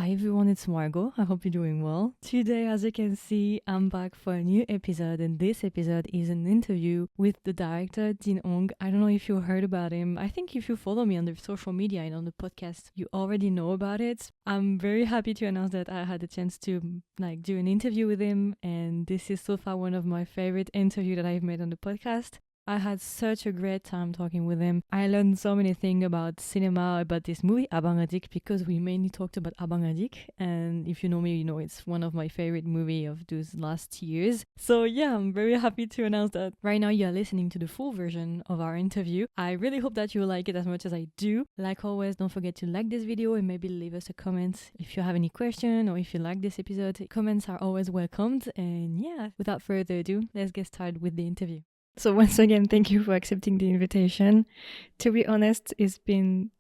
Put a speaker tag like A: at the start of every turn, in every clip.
A: Hi everyone, it's Margot. I hope you're doing well. Today, as you can see, I'm back for a new episode, and this episode is an interview with the director Jin Ong. I don't know if you heard about him. I think if you follow me on the social media and on the podcast, you already know about it. I'm very happy to announce that I had the chance to do an interview with him, and this is so far one of my favorite interviews that I've made on the podcast. I had such a great time talking with him. I learned so many things about cinema, about this movie, Abang Adik, because we mainly talked about Abang Adik. And if you know me, you know it's one of my favorite movies of those last years. So yeah, I'm very happy to announce that right now you're listening to the full version of our interview. I really hope that you like it as much as I do. Like always, don't forget to like this video and maybe leave us a comment if you have any question or if you like this episode. Comments are always welcomed. And yeah, without further ado, let's get started with the interview. So once again, thank you for accepting the invitation. To be honest, it's been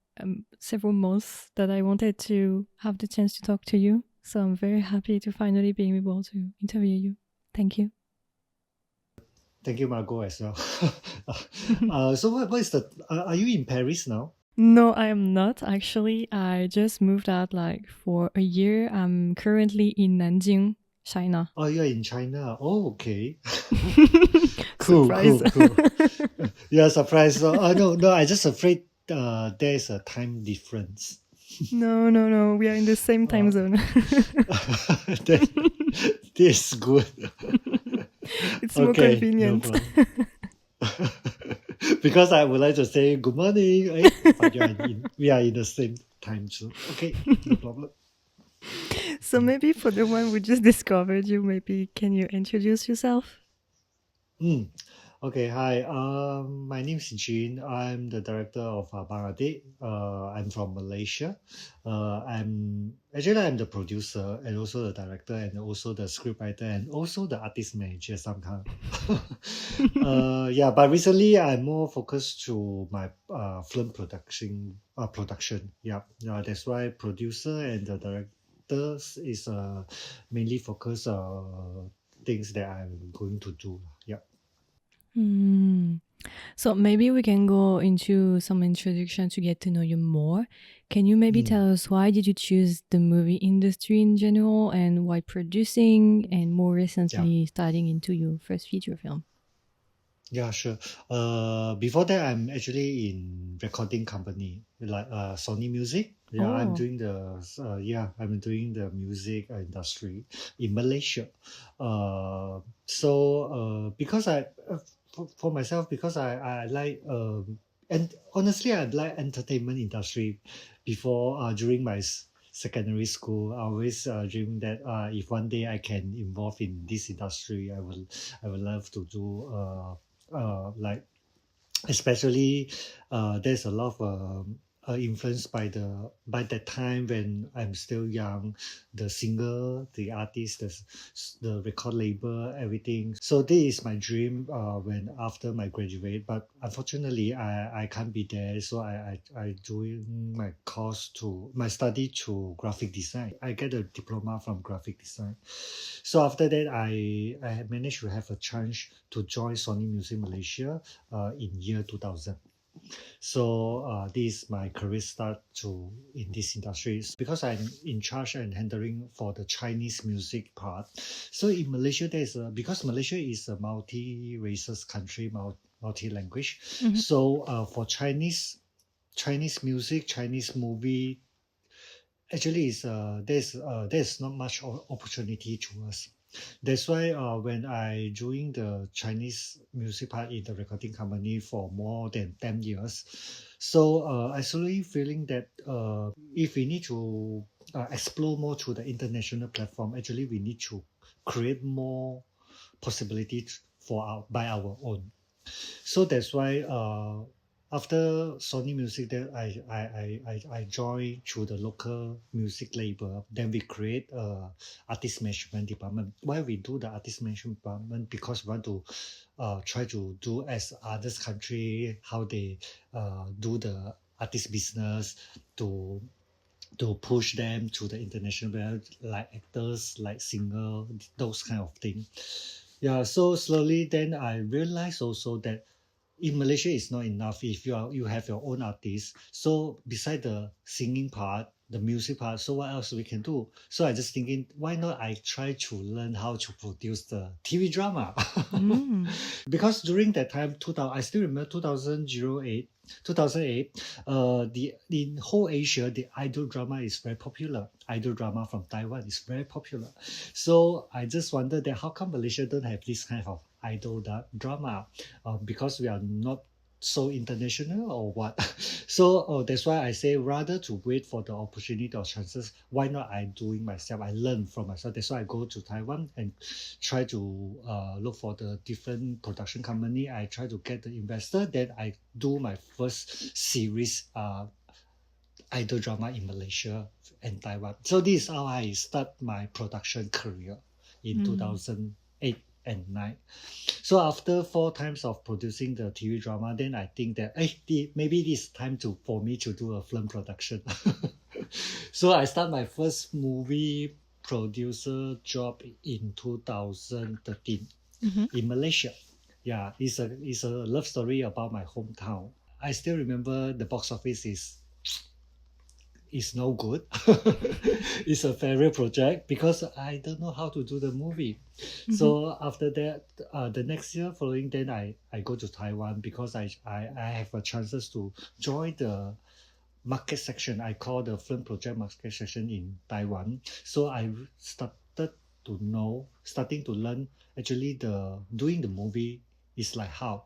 A: several months that I wanted to have the chance to talk to you. So I'm very happy to finally being able to interview you. Thank you.
B: Thank you, Margot, as well. So what is the... Are you in Paris now?
A: No, I am not actually. I just moved out for a year. I'm currently in Nanjing, China.
B: Oh, you're in China. Oh, okay.
A: Surprise.
B: Cool. Yeah, surprise. So, no, I just afraid there's a time difference.
A: No. We are in the same time zone.
B: This is good.
A: It's more convenient.
B: No problem. Because I would like to say good morning, but we are in the same time zone. Okay, no problem.
A: So maybe for the one who just discovered you, maybe can you introduce yourself?
B: Okay, hi. My name is Jin. I'm the director of Abang Adik. I'm from Malaysia. I'm the producer and also the director and also the scriptwriter and also the artist manager sometimes. But recently I'm more focused to my film production. Yeah, that's why producer and the director is mainly focus things that I'm going to do. Yeah.
A: So maybe we can go into some introduction to get to know you more. Can you maybe tell us why did you choose the movie industry in general and why producing and more recently starting into your first feature film?
B: Yeah, sure. Before that, I'm actually in recording company like Sony Music. Yeah, I'm doing the music industry in Malaysia. Because for myself, because I like and honestly I like entertainment industry. Before during my secondary school, I always dream that if one day I can involve in this industry, I would love to do especially there's a lot of influence by that time when I'm still young, the singer, the artist, the record label, everything. So this is my dream when after my graduate, but unfortunately I can't be there. So I doing my study to graphic design. I get a diploma from graphic design. So after that I managed to have a chance to join Sony Music Malaysia in year 2000. So this is my career start in this industry because I'm in charge and handling for the Chinese music part. So in Malaysia, because Malaysia is a multi-races country, multi-language. So for Chinese music, Chinese movie, actually there's not much opportunity to us. That's why when I joined the Chinese music part in the recording company for more than 10 years, so I slowly feeling that if we need to explore more to the international platform, actually we need to create more possibilities by our own. So that's why after Sony Music, then I joined to the local music label. Then we create a artist management department. Why we do the artist management department? Because we want to try to do as others country how they do the artist business to push them to the international level, like actors, like singer, those kind of thing. Yeah, so slowly then I realized also that in Malaysia it's not enough if you have your own artist. So beside the singing part, the music part. So what else we can do? So I just thinking, why not I try to learn how to produce the TV drama? Because during that time, 2000, I still remember 2008, the in whole Asia, the idol drama is very popular. Idol drama from Taiwan is very popular. So I just wonder that how come Malaysia don't have this kind of idol drama? Because we are not so international or what? So that's why I say rather to wait for the opportunity or chances, why not I doing myself? I learn from myself. That's why I go to Taiwan and try to look for the different production company. I try to get the investor. Then I do my first series idol drama in Malaysia and Taiwan. So this is how I start my production career in 2008 and 9. So after 4 times of producing the TV drama, then I think that maybe it's time for me to do a film production. So I start my first movie producer job in 2013 in Malaysia. Yeah, it's a love story about my hometown. I still remember the box office is no good. It's a failure project because I don't know how to do the movie. So after that, the next year following, then I go to Taiwan because I have a chances to join the market section. I call the film project market section in Taiwan. So I starting to learn actually doing the movie is like how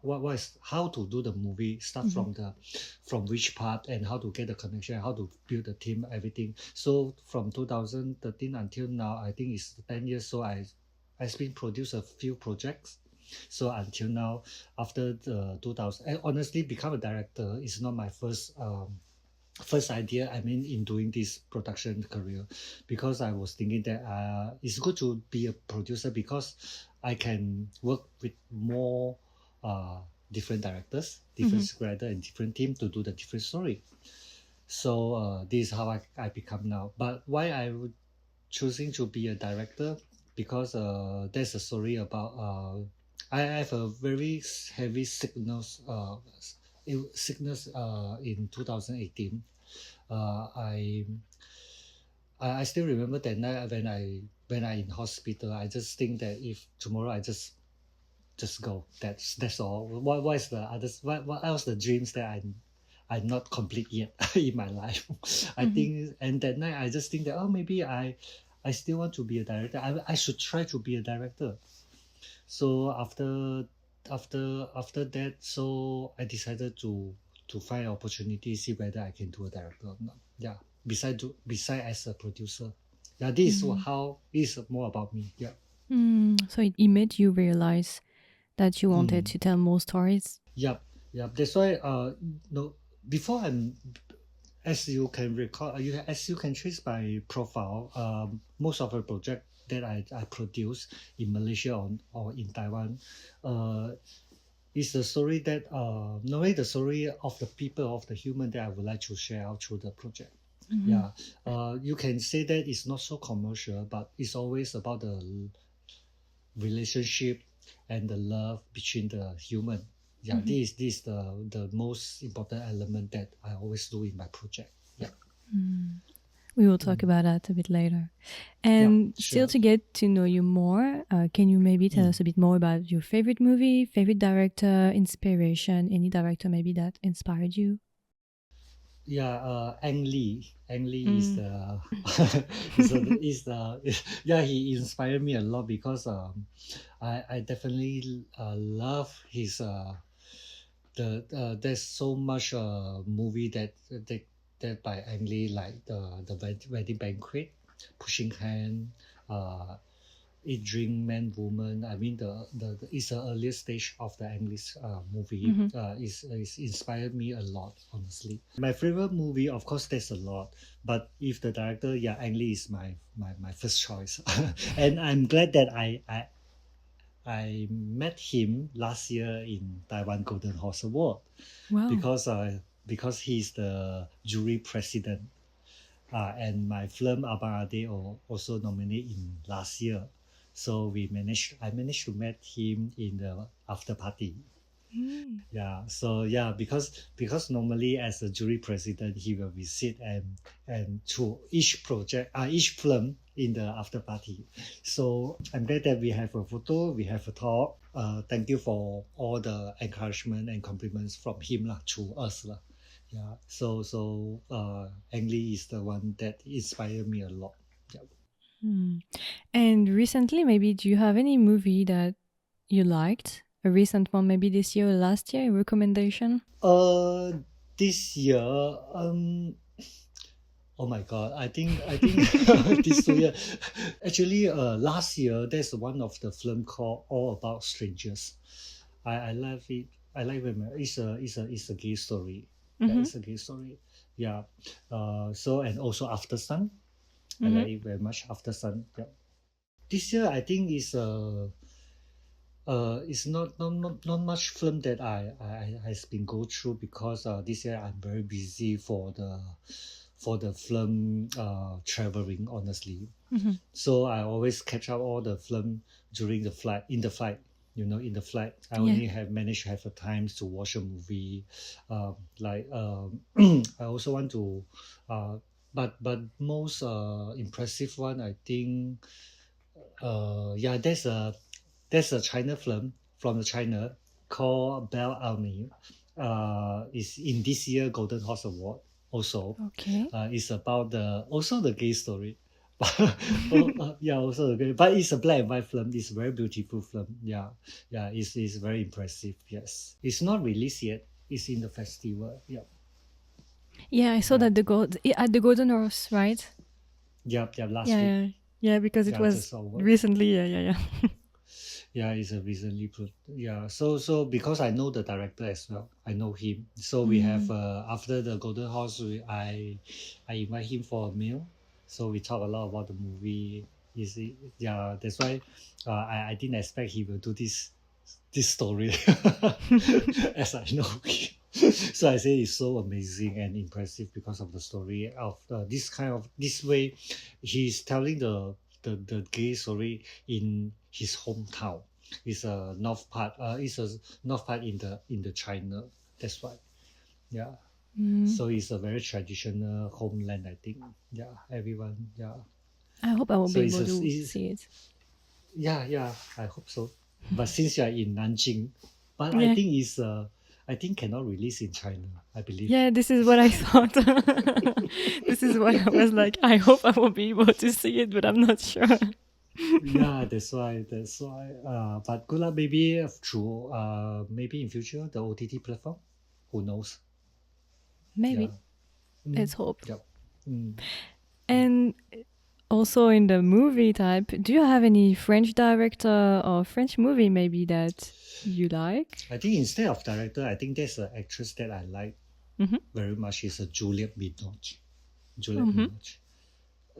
B: to do the movie, start from which part and how to get the connection, how to build the team, everything. So from 2013 until now, I think it's 10 years. So I've been produced a few projects. So until now, after the 2000, and honestly, become a director is not my first idea. I mean, in doing this production career, because I was thinking that it's good to be a producer because I can work with more different directors, different scriptwriter, and different team to do the different story. So this is how I become now. But why I would choosing to be a director? Because there's a story about I have a very heavy sickness in 2018. I still remember that night when I in hospital. I just think that if tomorrow I just go. That's all. What is the others? What else the dreams that I'm not complete yet in my life? I think, and that night I just think that maybe I still want to be a director. I should try to be a director. So after that, so I decided to find an opportunity, see whether I can do a director or not. Yeah, beside as a producer. Yeah, this is more about me. Yeah.
A: So it made you realize that you wanted to tell more stories.
B: Yep. That's why no, before as you can recall, as you can trace my profile, most of the project that I produce in Malaysia or in Taiwan, is the story that normally the story of the people, of the human, that I would like to share out through the project. Yeah, you can say that it's not so commercial, but it's always about the relationship and the love between the human. Yeah, this is the most important element that I always do in my project. Yeah.
A: We will talk about that a bit later. And still, to get to know you more, can you maybe tell us a bit more about your favorite movie, favorite director, inspiration, any director maybe that inspired you?
B: Yeah, Ang Lee. Ang Lee is the he inspired me a lot because I definitely love his there's so much movie that by Ang Lee, like the wedding banquet, Pushing Hand, Eat Drink Man Woman. I mean the it's the earliest stage of the English movie. Is inspired me a lot, honestly. My favorite movie, of course, there's a lot, but if the director, Ang Lee is my first choice. And I'm glad that I met him last year in Taiwan Golden Horse Award.
A: Wow.
B: Because he's the jury president. And my film Abang Adik-only also nominated in last year. So I managed to meet him in the after party. Yeah, so yeah, because normally as a jury president, he will visit and to each project, each film in the after party. So I'm glad that we have a photo, we have a talk. Thank you for all the encouragement and compliments from him lah to us lah. Yeah, so Ang Lee is the one that inspired me a lot. Yeah.
A: Hmm. And recently, maybe do you have any movie that you liked? A recent one, maybe this year or last year, a recommendation?
B: Uh, this year, oh my God, I think this 2 year. Actually, last year there's one of the film called All About Strangers. I love it. I like it. It's a gay story. Yeah,
A: Mm-hmm.
B: it's a gay story. Yeah. So and also After Sun. I
A: Mm-hmm.
B: like it very much. After Sun. Yeah. This year I think is it's not much film that I has been go through because this year I'm very busy for the film traveling honestly.
A: Mm-hmm.
B: So I always catch up all the film during the flight in the flight. In the flight, I
A: Yeah.
B: only have managed to have a time to watch a movie. Like I also want to, but most impressive one I think, yeah, there's a China film from the China called Bell Army. Is in this year Golden Horse Award also.
A: Okay.
B: It's about the gay story. Yeah, also the gay, but it's a black and white film. It's a very beautiful film. Yeah, yeah, it's very impressive. Yes, it's not released yet. It's in the festival. Yeah,
A: Yeah, I saw
B: yeah,
A: that at the Golden Horse, right?
B: yeah. Last
A: Yeah,
B: week.
A: yeah, yeah, because it
B: Yeah,
A: was
B: just over.
A: recently. Yeah, yeah, yeah.
B: Yeah, it's a recently put. Yeah, so because I know the director as well, I know him. So we have after the Golden Horse, I invite him for a meal. So we talk a lot about the movie. Yeah, that's why I didn't expect he will do this story as I know him. So I say it's so amazing and impressive because of the story of this kind of this way. He's telling the gay story in his hometown. It's a north part. It's a north part in the China. That's why. Yeah.
A: Mm.
B: So it's a very traditional homeland. I think. Yeah. Everyone. Yeah.
A: I hope I will
B: So
A: be able to see it.
B: yeah. I hope so. But since you are in Nanjing, but I
A: Yeah,
B: think I think cannot release in China. I believe.
A: yeah. This is what I thought. This is why I was like, I hope I will be able to see it, but I'm not sure.
B: Yeah, that's why. That's why. But good luck. Maybe through maybe in future the OTT platform. Who knows? Yeah.
A: Maybe. Let's hope.
B: Yep. Mm.
A: And also in the movie type, do you have any French director or French movie maybe that you like?
B: I think instead of director, I think there's an actress that I like
A: Mm-hmm.
B: very much. Is a Juliette Binoche. Juliette
A: Mm-hmm.
B: Binoche.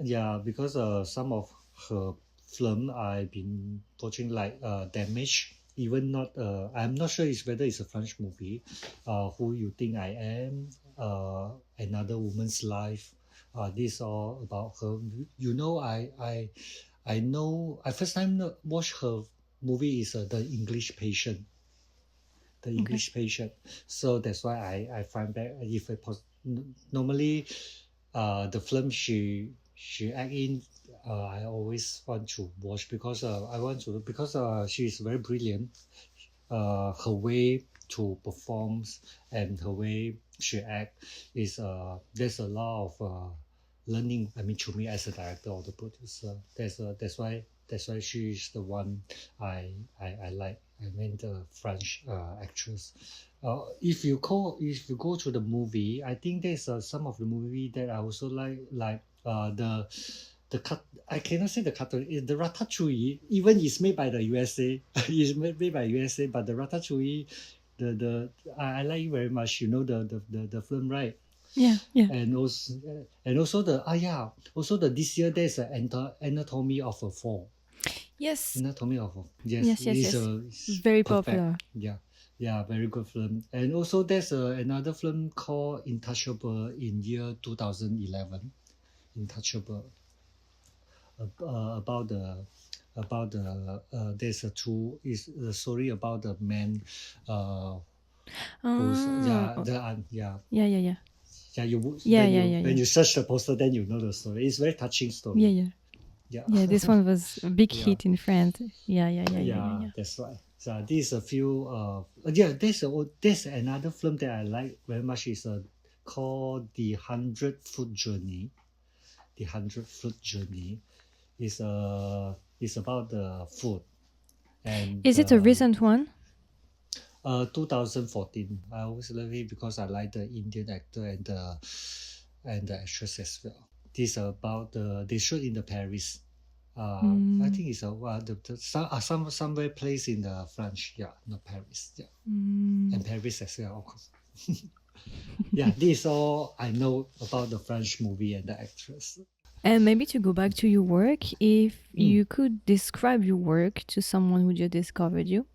B: Yeah, because some of her film I've been watching like Damage. Even not I'm not sure it's whether it's a French movie. Who You Think I Am? Another Woman's Life. This all about her. I know. I first time watch her movie is The English Patient. The
A: Okay.
B: English Patient. So that's why I find that if normally the film she act in I always want to watch because I want to because she is very brilliant. Her way to perform and her way she act is there's a lot of learning. I mean, to me as a director or the producer, that's why she is the one I like. I mean the French actress. If you go to the movie, I think there's some of the movie that I also like the cut. I cannot say the cartoon. The Ratatouille, even it's made by the USA, it's made by USA, but the Ratatouille, I like it very much. You know the film, right?
A: Yeah, yeah.
B: And also also the this year there's an Anatomy of a Fall.
A: Yes.
B: Anatomy of a yes,
A: Yes, yes, yes.
B: it's
A: Very
B: perfect.
A: popular.
B: Yeah, very good film. And also there's another film called Intouchable in year 2011. Intouchable. About about the there's a true is the story about the man who's
A: Ah,
B: yeah
A: yeah, yeah, yeah.
B: yeah you would
A: Yeah, yeah, yeah,
B: when
A: yeah.
B: you search the poster then you know the story. It's very touching
A: Yeah,
B: story.
A: yeah.
B: Yeah.
A: Yeah, this one was a big
B: Yeah.
A: hit in France. Yeah, yeah, yeah, yeah, yeah,
B: Yeah,
A: yeah.
B: that's right. So this is a few there's another film that I like very much is called The 100 Foot Journey. The 100 Foot Journey is about the food and
A: Is it a recent one?
B: 2014. I always love it because I like the Indian actor and the actress as well. This is about they shoot in the Paris. I
A: Mm,
B: think it's somewhere place in the French, yeah, not Paris, yeah,
A: mm.
B: and Paris as well, of course. Yeah, this is all I know about the French movie and the actress.
A: And maybe to go back to your work, if
B: Mm.
A: you could describe your work to someone who just discovered you,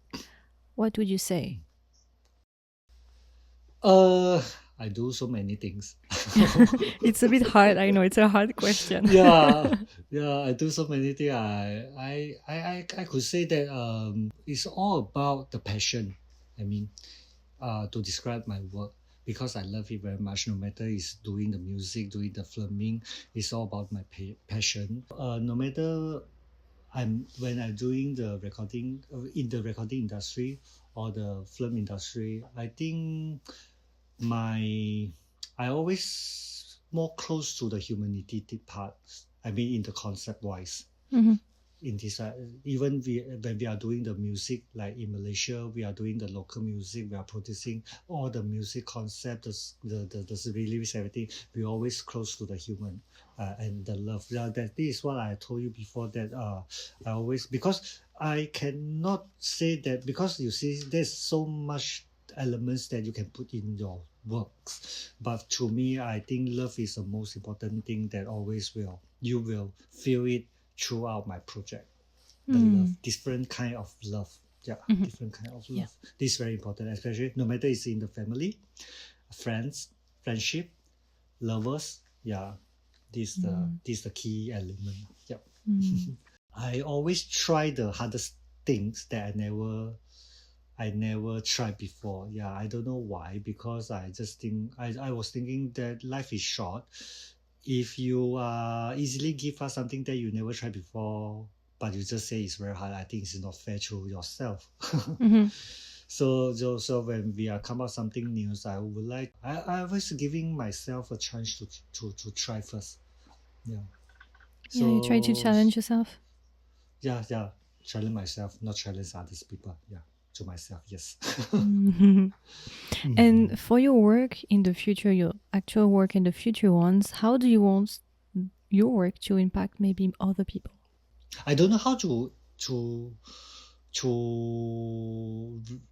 A: what would you say?
B: Uh, I do so many things.
A: It's a bit hard. I know it's a hard question.
B: Yeah, yeah, I do so many things. I could say that it's all about the passion. I mean, to describe my work because I love it very much. No matter it's doing the music, doing the filming, it's all about my passion. No matter when I'm doing the recording in the recording industry or the film industry, I think my I always more close to the humanity part. I mean, in the concept wise,
A: Hmm.
B: in this even when we are doing the music, like in Malaysia, we are doing the local music. We are producing all the music concept, the lyrics, everything. We always close to the human and the love. Yeah, that this is what I told you before. That I always because I cannot say that because you see, there's so much elements that you can put in your works. But to me, I think love is the most important thing that always will you will feel it throughout my project. The love,
A: Mm.
B: different kind of love. Yeah,
A: Hmm.
B: different kind of
A: Yeah.
B: love. This is very important, especially no matter it's in the family, friends, friendship, lovers. Yeah, this the key element. Yeah.
A: Mm.
B: I always try the hardest things that I never tried before. Yeah, I don't know why because I just think I was thinking that life is short. If you easily give us something that you never tried before, but you just say it's very hard, I think it's not fair to yourself.
A: Hmm.
B: So when we are come out something new, I would like I was giving myself a chance to try first. Yeah.
A: Yeah, you try to
B: So
A: challenge yourself.
B: yeah, challenge myself, not challenge others people. Yeah, to myself, yes.
A: Mhm.
B: Mhm.
A: And for your work in the future, your actual work in the future ones, how do you want your work to impact maybe other people?
B: I don't know how to to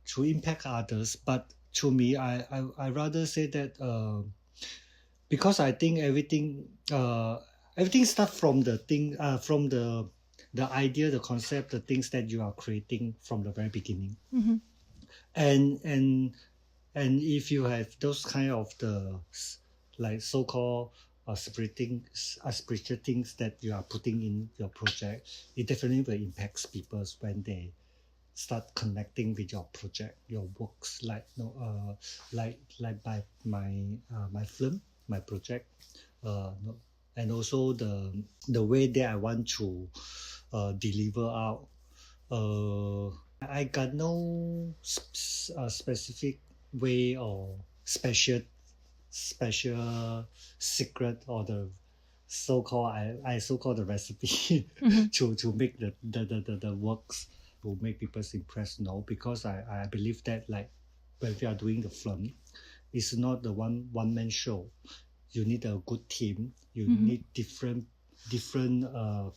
B: to impact others, but to me, I rather say that because I think everything starts from the thing from the idea, the concept, the things that you are creating from the very beginning,
A: Hmm.
B: and and and if you have those kind of like so-called spiritual things that you are putting in your project, it definitely will impact people when they start connecting with your project, your works, like like my film, my project, no, and also the way that I want to deliver out. I got no specific way or special secret or the so-called I so-called the recipe
A: Hmm.
B: to make the works to make people impressed. No, because I believe that like when we are doing the film, it's not the one man show. You need a good team. You
A: Hmm.
B: need different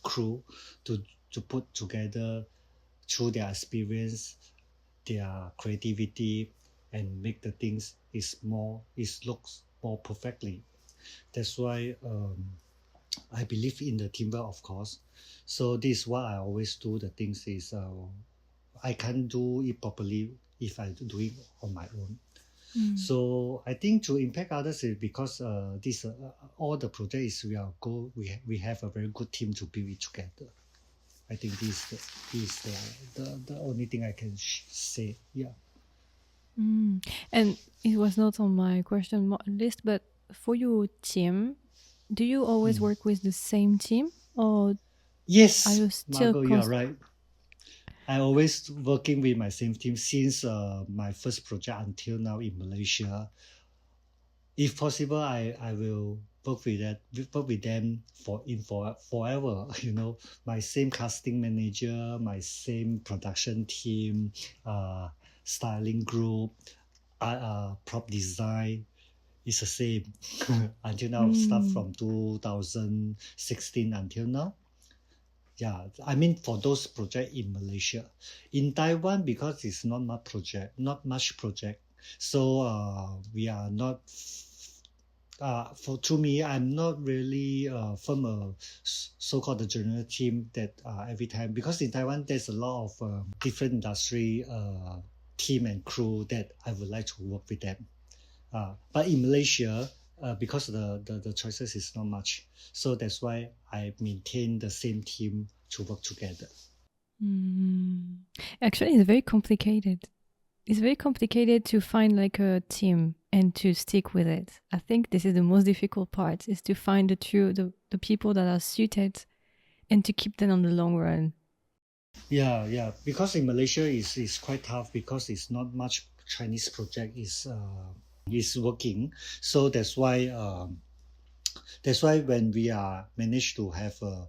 B: crew to put together through their experience, their creativity, and make the things is looks more perfectly. That's why I believe in the teamwork, of course. So this is what I always do. The things is I can't do it properly if I do it on my own.
A: Mm.
B: So I think to impact others is because this all the projects we have a very good team to build it together. I think this the only thing I can say. Yeah.
A: And it was not on my question list, but for your team, do you always work with the same team, or are
B: Yes,
A: you still
B: Margot, you are right. I always working with my same team since my first project until now in Malaysia. If possible, I will work with them for forever. You know, my same casting manager, my same production team, styling group, prop design is the same until now. Start from 2016 until now. Yeah, I mean for those project in Malaysia, in Taiwan because it's not much project. So we are not. For to me, I'm not really from a so-called the general team that every time because in Taiwan there's a lot of different industry team and crew that I would like to work with them. But in Malaysia, because the choices is not much, so that's why I maintain the same team to work together.
A: Actually, it's very complicated. It's very complicated to find like a team and to stick with it. I think this is the most difficult part: is to find the people that are suited and to keep them on the long run.
B: Yeah. Because in Malaysia is quite tough because it's not much Chinese project is working. So that's why when we are managed to have a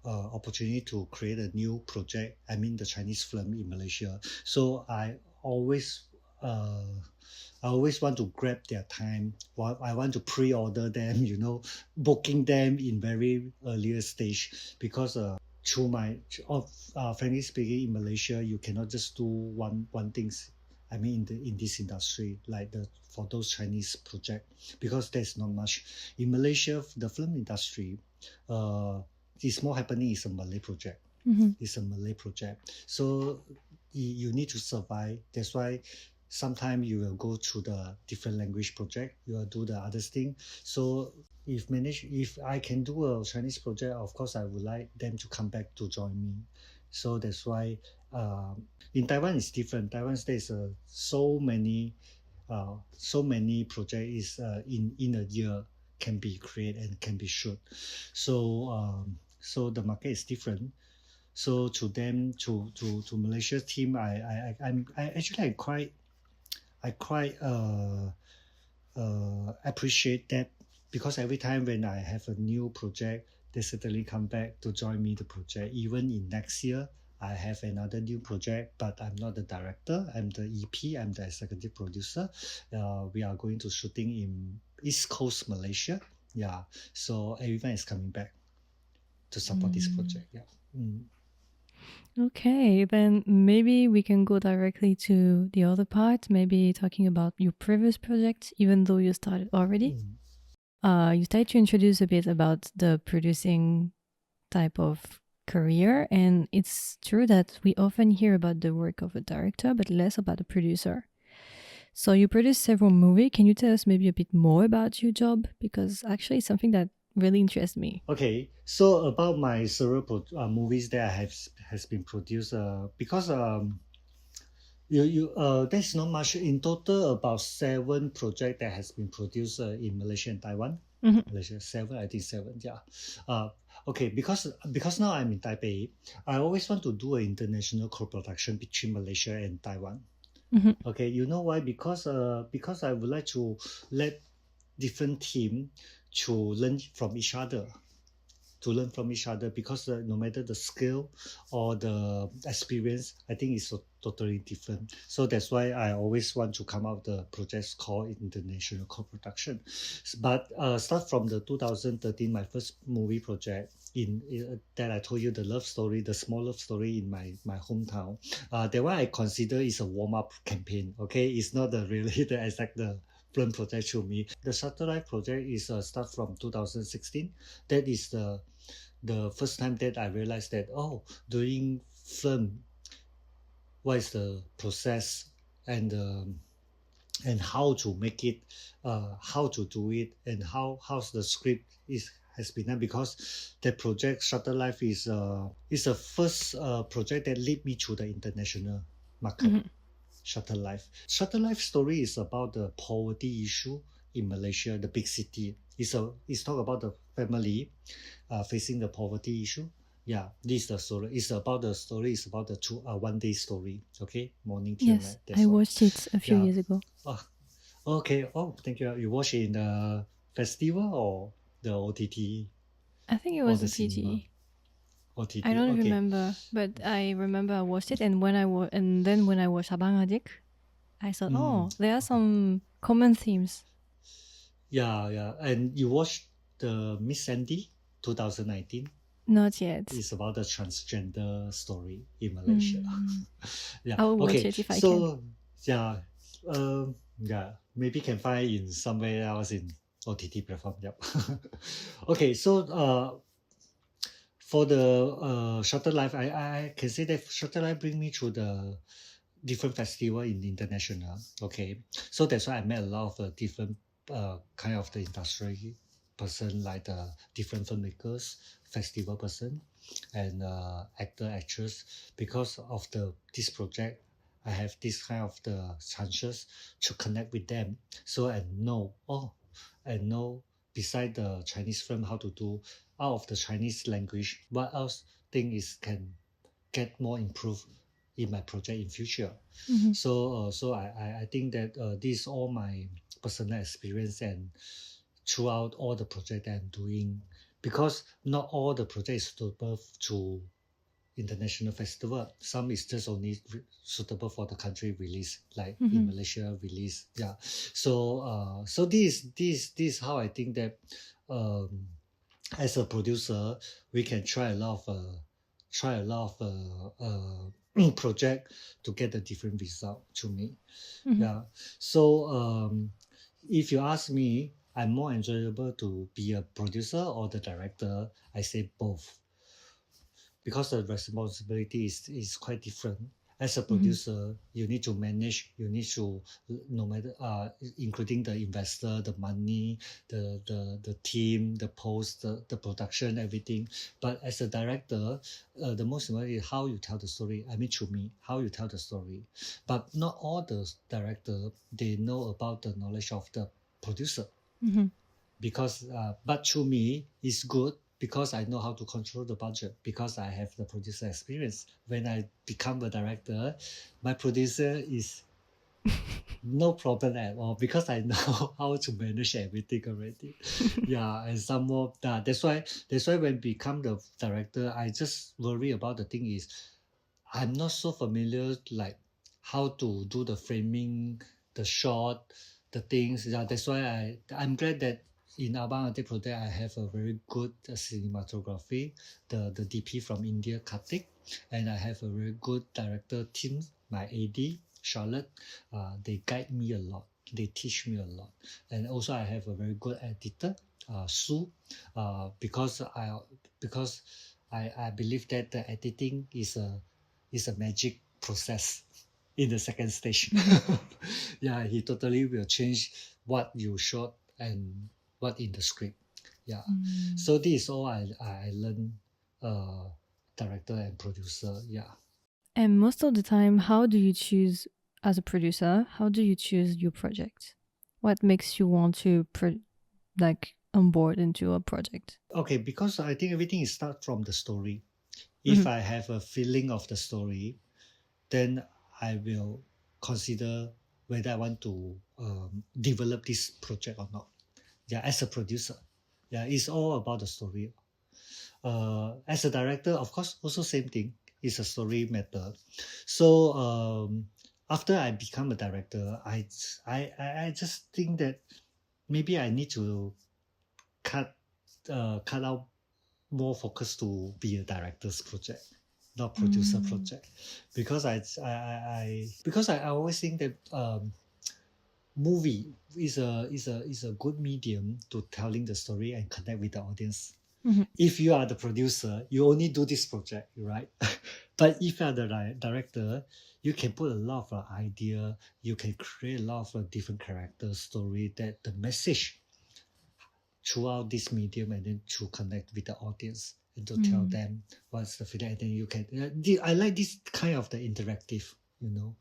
B: opportunity to create a new project, I mean the Chinese film in Malaysia. So uh, I always want to grab their time. I want to pre-order them, you know, booking them in very earlier stage because through my frankly speaking, in Malaysia, you cannot just do one things. I mean, in this industry, like for those Chinese project, because there's not much in Malaysia. The film industry, is more happening is a Malay project. It's a Malay project, so you need to survive. That's why sometimes you will go through the different language project. You will do the other thing. So if I can do a Chinese project, of course I would like them to come back to join me. So that's why in Taiwan it's different. Taiwan there's so many projects is in a year can be created and can be shoot. So the market is different. So to them to Malaysia team, I actually I quite appreciate that because every time when I have a new project, they certainly come back to join me the project. Even in next year, I have another new project, but I'm not the director. I'm the EP. I'm the executive producer. We are going to shooting in East Coast Malaysia. Yeah, so everyone is coming back to support this project. Yeah.
A: Okay, then maybe we can go directly to the other part, maybe talking about your previous project, even though you started already. You started to introduce a bit about the producing type of career, and it's true that we often hear about the work of a director, but less about a producer. So you produced several movies. Can you tell us maybe a bit more about your job? Because actually it's something that really interests me.
B: Okay, so about my several movies that I have has been produced, because there's not much in total. About 7 project that has been produced in Malaysia and Taiwan. Malaysia 7, I think 7. Yeah. Okay, because now I'm in Taipei, I always want to do an international co-production between Malaysia and Taiwan. Okay, you know why? Because I would like to let different team to learn from each other. Because no matter the skill or the experience, I think it's totally different. So that's why I always want to come out the projects called international co-production. But start from the 2013, my first movie project that I told you, the love story, the small love story in my hometown. That one I consider is a warm-up campaign. Okay, it's not really the exact the film project to me. The satellite project is start from 2016. That is the first time that I realized that doing film, what is the process and how to make it, how to do it, and how's the script is has been done, because that project Shutter Life is the first project that lead me to the international market.
A: Mm-hmm.
B: Shutter Life. Shutter Life story is about the poverty issue in Malaysia, the big city. It's talk about the family facing the poverty issue. Yeah, this is the story. It's about the 1 day story. Okay, morning till
A: Yes,
B: night. That's
A: I
B: all.
A: watched it a few
B: Yeah.
A: years ago.
B: Oh, okay. Oh, thank you. You watch it in the festival or the OTT
A: I think it
B: or
A: was
B: the
A: a
B: cinema?
A: TT.
B: OTT.
A: I don't
B: Okay.
A: remember, but I remember I watched it, and then when I watched Abang Adik, I thought, oh, there are some common themes.
B: Yeah. And you watched the Miss Sandy 2019?
A: Not yet.
B: It's about the transgender story in Malaysia. Yeah.
A: I will watch
B: Okay.
A: it if I can.
B: So yeah, maybe can find in somewhere else in OTT platform. Yep. Okay. So for the Shutter Life, I can say that Shutter Life bring me to the different festival in the international. Okay. So that's why I met a lot of different kind of the industry person, like the different filmmakers, festival person, and actor, actress. Because of this project, I have this kind of the chances to connect with them. So I know beside the Chinese film how to do out of the Chinese language, what else thing is can get more improved in my project in future.
A: Mm-hmm.
B: So I think that this is all my personal experience, and throughout all the project that I'm doing, because not all the project is suitable to international festival. Some is just only suitable for the country release, like in Malaysia release. Yeah. So this how I think that as a producer we can try a lot of project to get a different result to me. Yeah. So if you ask me, I'm more enjoyable to be a producer or the director. I say both, because the responsibility is quite different. As a producer, you need to manage, you need to, no matter including the investor, the money, the team, the post, the production, everything. But as a director, the most important is how you tell the story. I mean, to me, how you tell the story. But not all the director, they know about the knowledge of the producer. Because but to me it's good, because I know how to control the budget, because I have the producer experience. When I become a director, my producer is no problem at all, because I know how to manage everything already. Yeah, and some more. That's why when become the director, I just worry about the thing is I'm not so familiar like how to do the framing, the shot, the things. Yeah, that's why I'm glad that in Abang Adik project I have a very good cinematography, the DP from India, Kartik, and I have a very good director team, my AD, Charlotte. They guide me a lot. They teach me a lot. And also I have a very good editor, Sue, because I believe that the editing is a magic process in the second stage. Yeah, he totally will change what you shot and what in the script. Yeah. So this is all I learned, director and producer. Yeah.
A: And most of the time, how do you choose, as a producer, how do you choose your project? What makes you want to onboard into a project?
B: Okay, because I think everything is start from the story. If I have a feeling of the story, then I will consider whether I want to develop this project or not. Yeah, as a producer. Yeah, it's all about the story. As a director, of course, also same thing. It's a story matter. So after I become a director, I just think that maybe I need to cut out more focus to be a director's project, not producer project, because I always think that movie is a good medium to telling the story and connect with the audience. If you are the producer, you only do this project, right? But if you are the director, you can put a lot of idea, you can create a lot of different character story, that the message throughout this medium, and then to connect with the audience and to tell them what's the feeling, and then you can. I like this kind of the interactive, you know.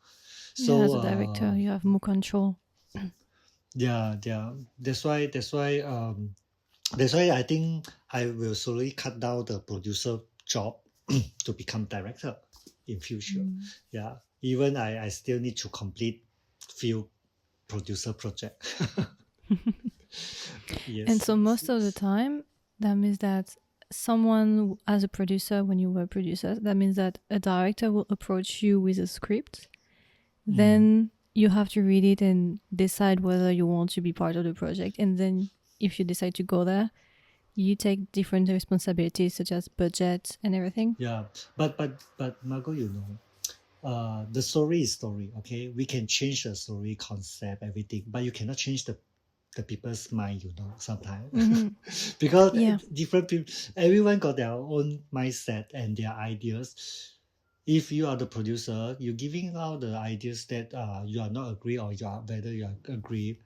B: So
A: Yeah, as a director, you have more control.
B: yeah. That's why I think I will slowly cut down the producer job to become director in future. Yeah, even I still need to complete few producer project. Yes.
A: And so most of the time, that means that someone, as a producer, when you were a producer, that means that a director will approach you with a script. Then you have to read it and decide whether you want to be part of the project. And then if you decide to go there, you take different responsibilities such as budget and everything.
B: Yeah, but Margot, you know, the story is story. Okay, we can change the story concept, everything, but you cannot change the people's mind, you know, sometimes. Because different people, everyone got their own mindset and their ideas. If you are the producer, you're giving out the ideas that you are not agree, or you are whether you are agree,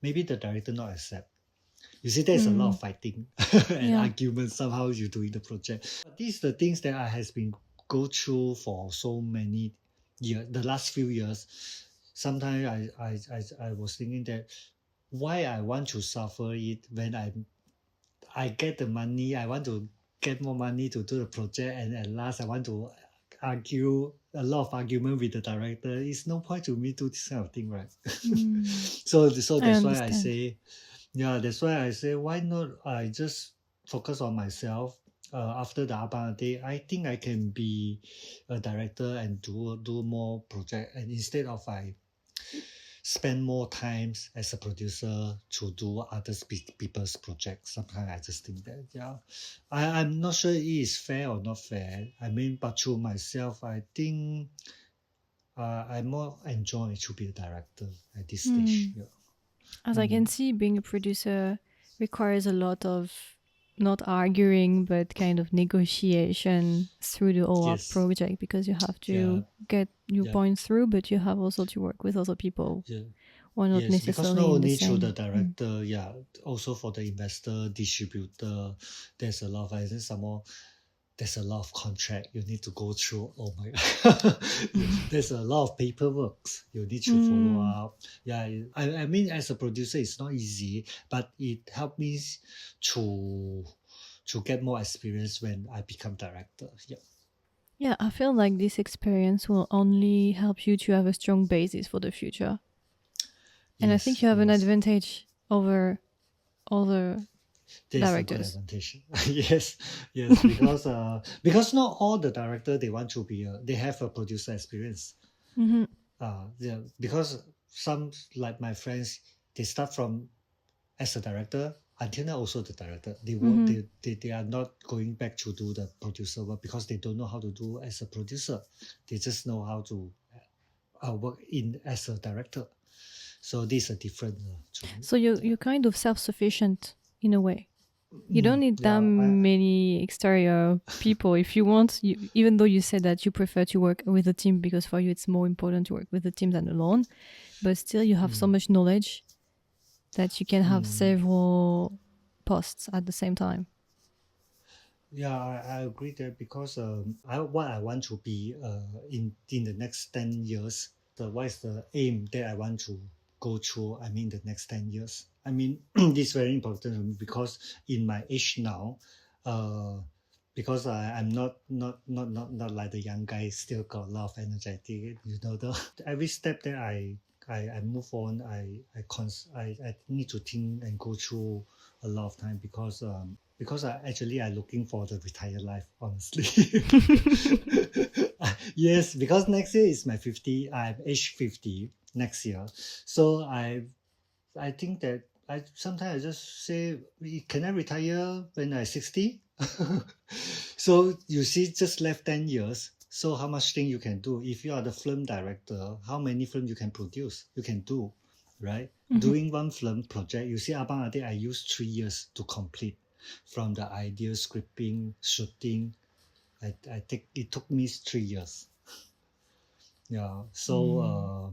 B: maybe the director not accept. You see, there's a lot of fighting and arguments somehow you're doing the project. But these are the things that I has been go through for so many years, the last few years. Sometimes I was thinking that why I want to suffer it when I get the money, I want to get more money to do the project, and at last I want to argue a lot of argument with the director. It's no point to me do this kind of thing, right? So that's why I say, that's why I say, why not I just focus on myself. After the Abang Adik, I think I can be a director and do more project, and instead of I spend more time as a producer to do other people's projects. Sometimes I just think that, I'm not sure it is fair or not fair. I mean, but to myself, I think I more enjoy to be a director at this stage. Yeah.
A: As I can see, being a producer requires a lot of not arguing, but kind of negotiation through the whole project, because you have to get your points through, but you have also to work with other people. Or not necessarily
B: because not only through the director, also for the investor, distributor, there's a lot of items. Some more, there's a lot of contract you need to go through. Oh my God. There's a lot of paperwork you need to follow up. Yeah, I mean, as a producer, it's not easy, but it helped me to get more experience when I become director. Yeah.
A: Yeah, I feel like this experience will only help you to have a strong basis for the future. And I think you have an advantage over other directors.
B: A good advantage. yes, because not all the director they want to be they have a producer experience. Because some, like my friends, they start from as a director until now also the director. They are not going back to do the producer work because they don't know how to do as a producer. They just know how to work in as a director. So these are different.
A: So you're kind of self-sufficient in a way. You don't need that many exterior people if you want. Even though you said that you prefer to work with a team because for you it's more important to work with a team than alone, but still you have so much knowledge that you can have several posts at the same time.
B: Yeah, I agree that because what I want to be in the next 10 years, what is the aim that I want to go through, I mean, the next 10 years. I mean, this is very important to me because in my age now, because I'm not like the young guy, still got a lot of energy. You know, every step that I move on, I need to think and go through a lot of time because I'm looking for the retired life, honestly. Yes, because next year is my 50. I'm age 50 next year, so I think that sometimes I just say, can I retire when I'm 60? So you see, just left 10 years. So how much thing you can do? If you are the film director, how many film you can produce? You can do, right? Doing one film project, you see, Abang Adik, I used 3 years to complete. From the idea, scripting, shooting, it took me 3 years. Yeah, so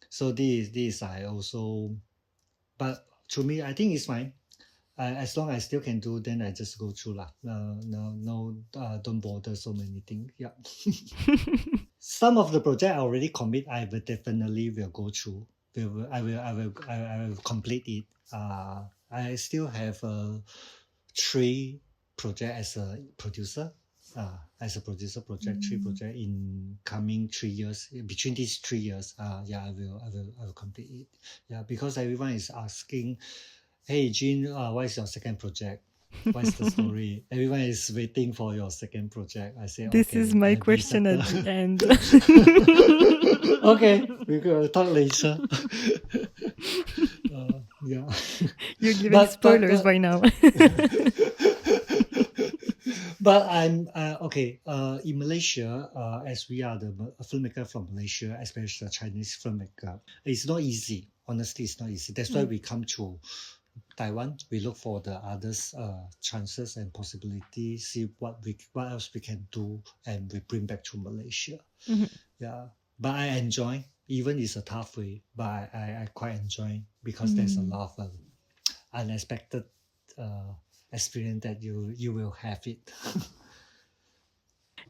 B: so this I also, but to me, I think it's fine. as long as I still can do, then I just go through lah. Don't bother so many things. Yeah. Some of the project I already commit, I will definitely will go through. I will complete it. I still have 3 project as a producer. Project 3 project in coming 3 years. Between these 3 years, I will complete it. Yeah, because everyone is asking, hey Jin, what is your second project? What's the story? Everyone is waiting for your second project. I say,
A: This
B: okay,
A: is my question at the end.
B: Okay, we will talk later. Yeah.
A: You're giving spoilers by now.
B: But I'm okay. In Malaysia, as we are the filmmaker from Malaysia, especially the Chinese filmmaker, it's not easy. Honestly, it's not easy. That's why we come to Taiwan. We look for the others chances and possibilities. See what else we can do, and we bring back to Malaysia. Yeah, but I enjoy. Even it's a tough way, but I quite enjoy because there's a lot of unexpected experience that you will have it.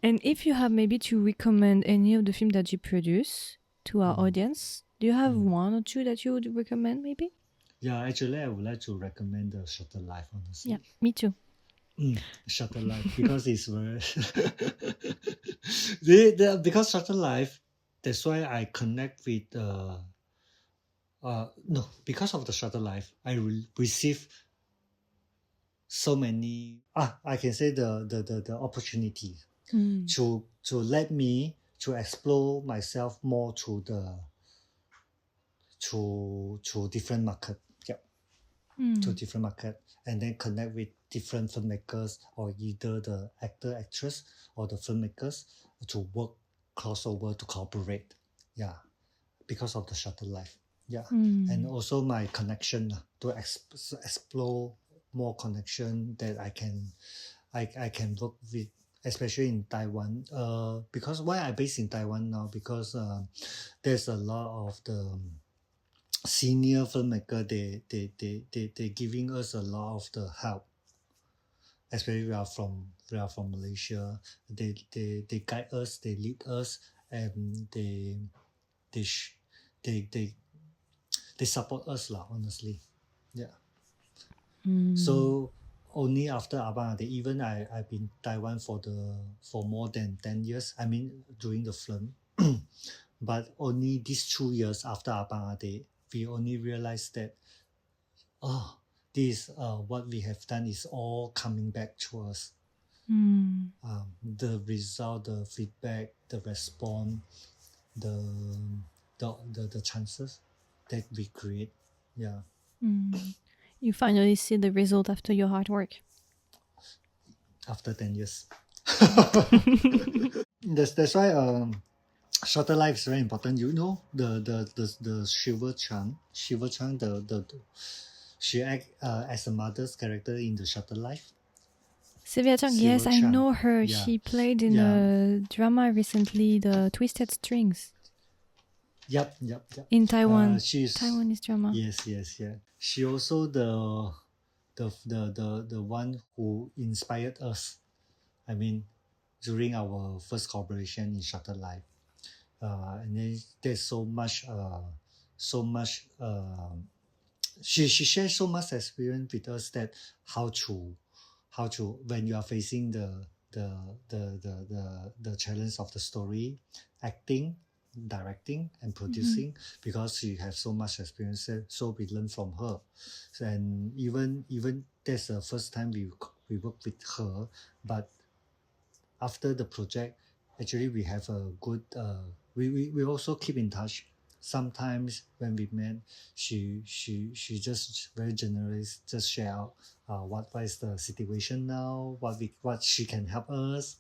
A: And if you have maybe to recommend any of the films that you produce to our audience, do you have 1 or 2 that you would recommend maybe?
B: Yeah, actually, I would like to recommend the Shutter Life, honestly.
A: Yeah, me too.
B: Shutter Life, because it's very... because Shutter Life, that's why I connect with... because of the Shutter Life, I receive so many... I can say the opportunity to let me to explore myself more to different market. To different market, and then connect with different filmmakers, or either the actor, actress, or the filmmakers to work crossover, to cooperate. Yeah, because of the Shutter Life. Yeah, and also my connection to explore more connection that I can work with, especially in Taiwan. Because why I based in Taiwan now, because there's a lot of the senior filmmaker, they giving us a lot of the help, especially we are from Malaysia. They guide us, they lead us, and they support us lah, honestly. Yeah. So only after Abang Adik, even I've been Taiwan for more than 10 years, I mean during the film. But only these 2 years after Abang Adik, we only realized that, this what we have done is all coming back to us. The result, the feedback, the response, the chances that we create. Yeah.
A: You finally see the result after your hard work.
B: After 10 years. That's why Shutter Life is very important. You know the Shiva Chang, she act as a mother's character in the Shutter Life.
A: Sylvia Chang, yes, I know her. Yeah. She played in a drama recently, the Twisted Strings.
B: Yep.
A: In Taiwan, Taiwanese drama.
B: Yes. She also the one who inspired us. I mean, during our first collaboration in Shutter Life. And then there's so much she shares so much experience with us, that how to when you are facing the challenge of the story, acting, directing, and producing, because she has so much experience, so we learn from her. And even that's the first time we work with her, but after the project, actually we have a good we also keep in touch. Sometimes when we met, she just very generous, just share out what is the situation now, what she can help us.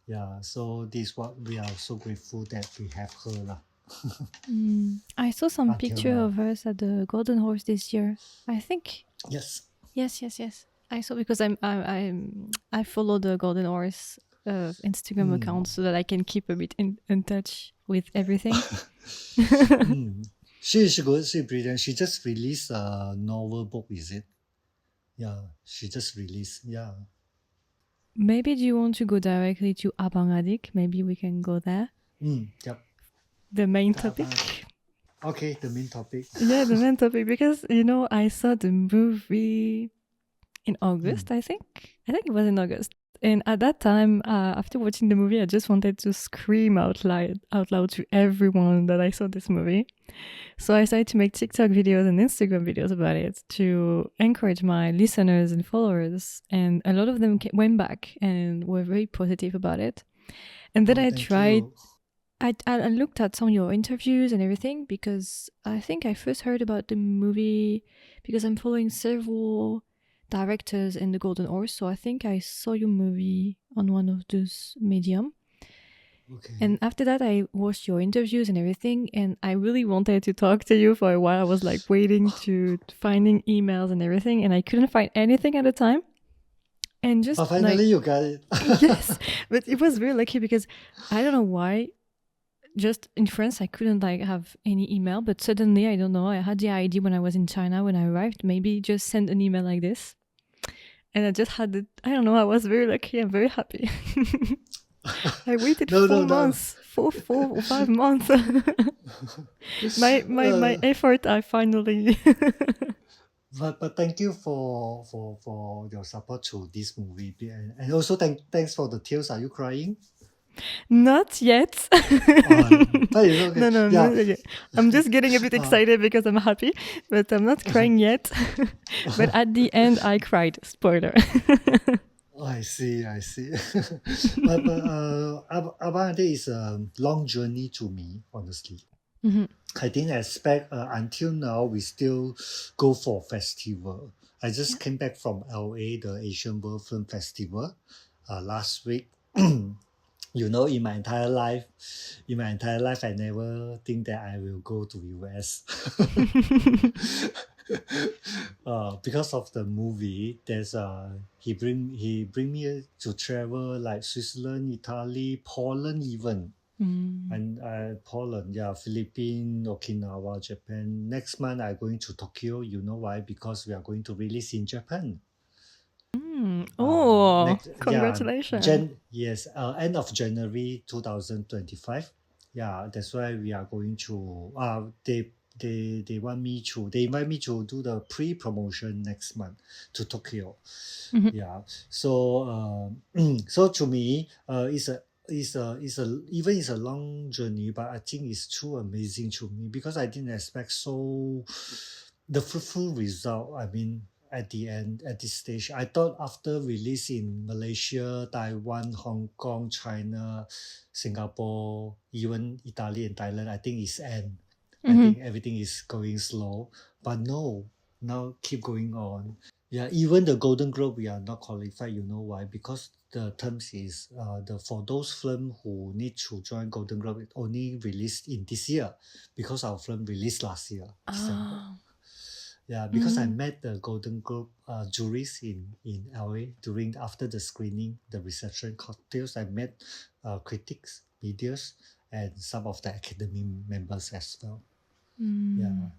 B: Yeah, so this is what we are so grateful that we have her lah.
A: I saw some picture of us at the Golden Horse this year, I think.
B: Yes.
A: I saw, because I follow the Golden Horse Instagram account, so that I can keep a bit in touch with everything.
B: She's good. She's brilliant. She just released a novel book, is it? Yeah, she just released. Yeah.
A: Maybe do you want to go directly to Abang Adik? Maybe we can go there.
B: Yep.
A: The main
B: The
A: topic.
B: Okay, the main topic.
A: Yeah, the main topic, because I saw the movie in August, I think. I think it was in August. And at that time, after watching the movie, I just wanted to scream out loud to everyone that I saw this movie. So I started to make TikTok videos and Instagram videos about it to encourage my listeners and followers. And a lot of them went back and were very positive about it. And then I
B: Thank
A: tried.
B: you.
A: I looked at some of your interviews and everything, because I think I first heard about the movie because I'm following several directors in the Golden Horse. So I think I saw your movie on one of those medium.
B: Okay.
A: And after that, I watched your interviews and everything, and I really wanted to talk to you for a while. I was like waiting to finding emails and everything, and I couldn't find anything at the time. And just
B: finally you got it.
A: Yes, but it was very lucky because I don't know why. Just in France, I couldn't have any email, but suddenly, I don't know, I had the idea when I was in China when I arrived, maybe just send an email like this. And I just had it. I don't know, I was very lucky. I'm very happy. I waited 4 months, 4 or 5 months. my effort, I finally.
B: But thank you for your support to this movie, and also thanks for the tears. Are you crying?
A: Not yet.
B: But it's okay.
A: No,
B: Yeah.
A: not yet. I'm just getting a bit excited because I'm happy, but I'm not crying yet. But at the end, I cried. Spoiler.
B: I see. but Abang Adik is a long journey to me, honestly. I didn't expect until now we still go for festival. I just came back from LA, the Asian World Film Festival, last week. In my entire life, I never think that I will go to US. Because of the movie, there's he bring me to travel like Switzerland, Italy, Poland even. And Poland, Philippines, Okinawa, Japan. Next month I'm going to Tokyo. You know why? Because we are going to release in Japan.
A: Congratulations.
B: End of January 2025. Yeah, that's why we are going to they invite me to do the pre-promotion next month to Tokyo. Yeah. So so to me, it's a long journey, but I think it's too amazing to me because I didn't expect the fruitful result. I mean, at the end, at this stage, I thought after release in Malaysia, Taiwan, Hong Kong, China, Singapore, even Italy and Thailand, I think it's end. I think everything is going slow, but no, now keep going on. Yeah, even the Golden Globe, we are not qualified. You know why? Because the terms is for those film who need to join Golden Globe, it only released in this year, because our film released last year, December. Yeah, because I met the Golden Globe juries in LA after the screening, the reception cocktails. I met critics, medias, and some of the Academy members as well. Yeah.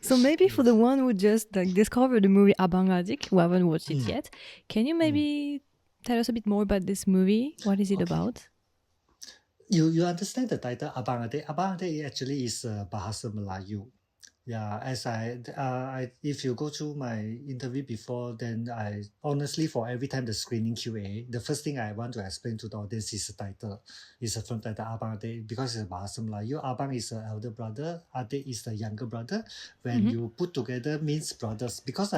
A: So maybe for the one who just discovered the movie Abang Adik, who haven't watched it yet, can you maybe tell us a bit more about this movie? What is it about?
B: You understand the title Abang Adik? Abang Adik actually is Bahasa Melayu. Yeah, as if you go to my interview before, then I honestly, for every time the screening QA, the first thing I want to explain to the audience is the title. It's a film title Abang Adik because it's Bahasa Melayu. Abang is the elder brother, Adik is the younger brother. When you put together means brothers. Because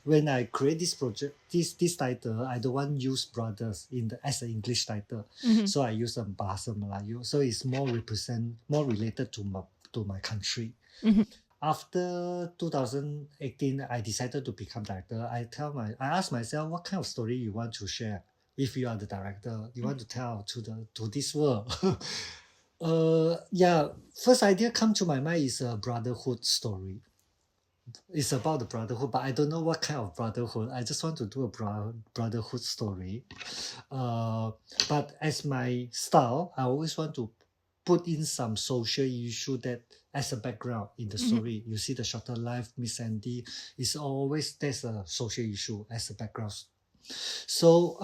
B: when I create this project, this title, I don't want to use brothers as an English title. So I use a Bahasa Melayu. So it's more related to my country. After 2018, I decided to become director. I asked myself, what kind of story you want to share? If you are the director, you want to tell to this world. First idea come to my mind is a brotherhood story. It's about the brotherhood, but I don't know what kind of brotherhood. I just want to do a brotherhood story. But as my style, I always want to put in some social issue that as a background in the story. You see the shorter life, Miss Sandy, is always there's a social issue as a background. So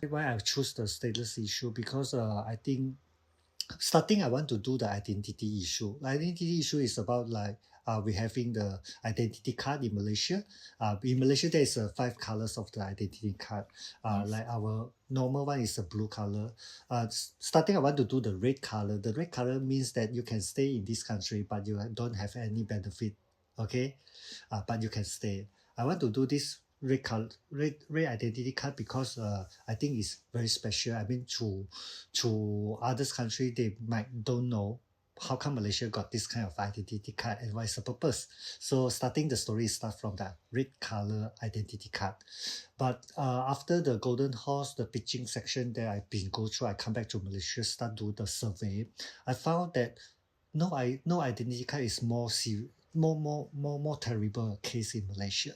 B: why I choose the stateless issue, because I think starting I want to do the identity issue. The identity issue is about like we having the identity card in Malaysia. In Malaysia there is 5 colors of the identity card.
A: Yes.
B: Like our normal one is a blue color. Starting I want to do the red color. The red color means that you can stay in this country but you don't have any benefit. Okay, but you can stay. I want to do this red color, red identity card, because I think it's very special. I mean, to others country, they might don't know how come Malaysia got this kind of identity card and what is the purpose. So starting the story start from that red color identity card. But after the Golden Horse, the pitching section that I've been go through, I come back to Malaysia, start do the survey. I found that no identity card is more terrible case in Malaysia.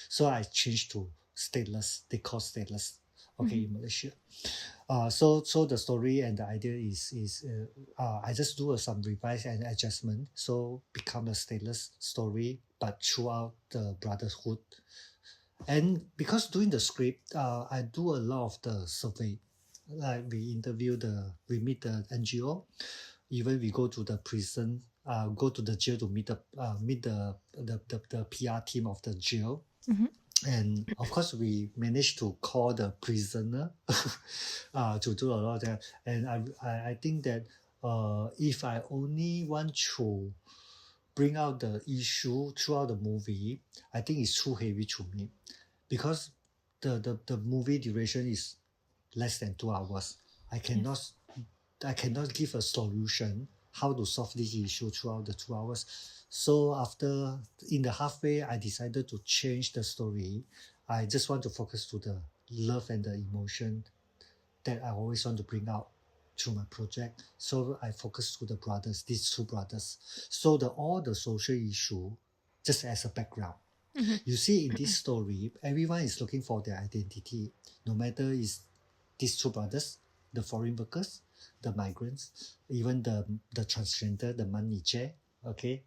B: So I changed to stateless. They call stateless. Okay, in Malaysia. So the story and the idea is I just do some revise and adjustment, so become a stateless story, but throughout the brotherhood. And because doing the script, I do a lot of the survey. Like we meet the NGO, even we go to the prison, go to the jail to meet the PR team of the jail. And of course, we managed to call the prisoner to do a lot of that. And I think that if I only want to bring out the issue throughout the movie, I think it's too heavy to me, because the movie duration is less than 2 hours. I cannot give a solution how to solve this issue throughout the 2 hours. So after in the halfway, I decided to change the story. I just want to focus to the love and the emotion that I always want to bring out through my project. So I focus to the brothers, these 2 brothers. So all the social issue just as a background. You see, in this story, everyone is looking for their identity, no matter is these 2 brothers, the foreign workers, the migrants, even the transgender, the maniche, okay?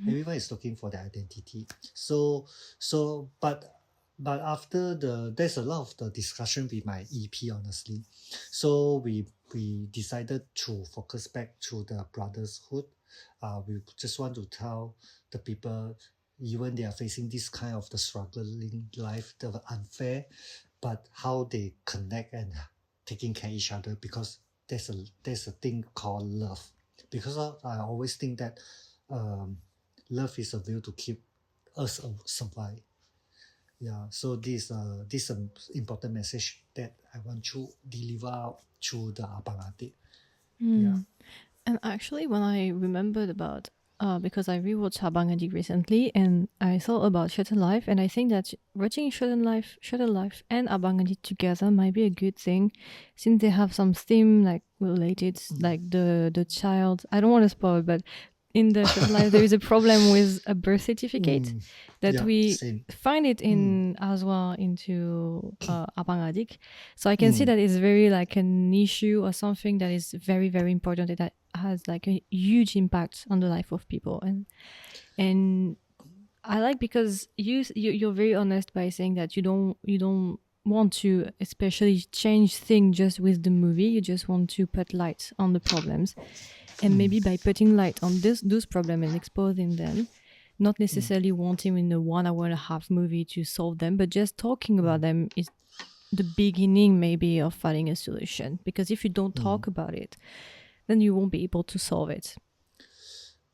B: Everyone is looking for their identity. But after there's a lot of the discussion with my EP, honestly. So we decided to focus back to the brotherhood. We just want to tell the people, even they are facing this kind of the struggling life, the unfair, but how they connect and taking care of each other, because there's a thing called love. Because I always think that love is a will to keep us survive. Yeah, so this important message that I want to deliver out to the Abang Adik. Yeah.
A: And actually, when I remembered about, because I rewatched Abang Adik recently, and I thought about Shutter Life, and I think that watching Shutter Life and Abang Adik together might be a good thing, since they have some theme like related, like the child. I don't want to spoil, but in the Shutter Life there is a problem with a birth certificate that we find it in as well into Abang Adik. So I can see that it's very like an issue or something that is very, very important, that has like a huge impact on the life of people. And I like, because you're very honest by saying that you don't want to especially change things just with the movie. You just want to put light on the problems, and maybe by putting light on those problems and exposing them, not necessarily wanting in a 1 hour and a half movie to solve them, but just talking about them is the beginning maybe of finding a solution. Because if you don't talk about it, then you won't be able to solve it.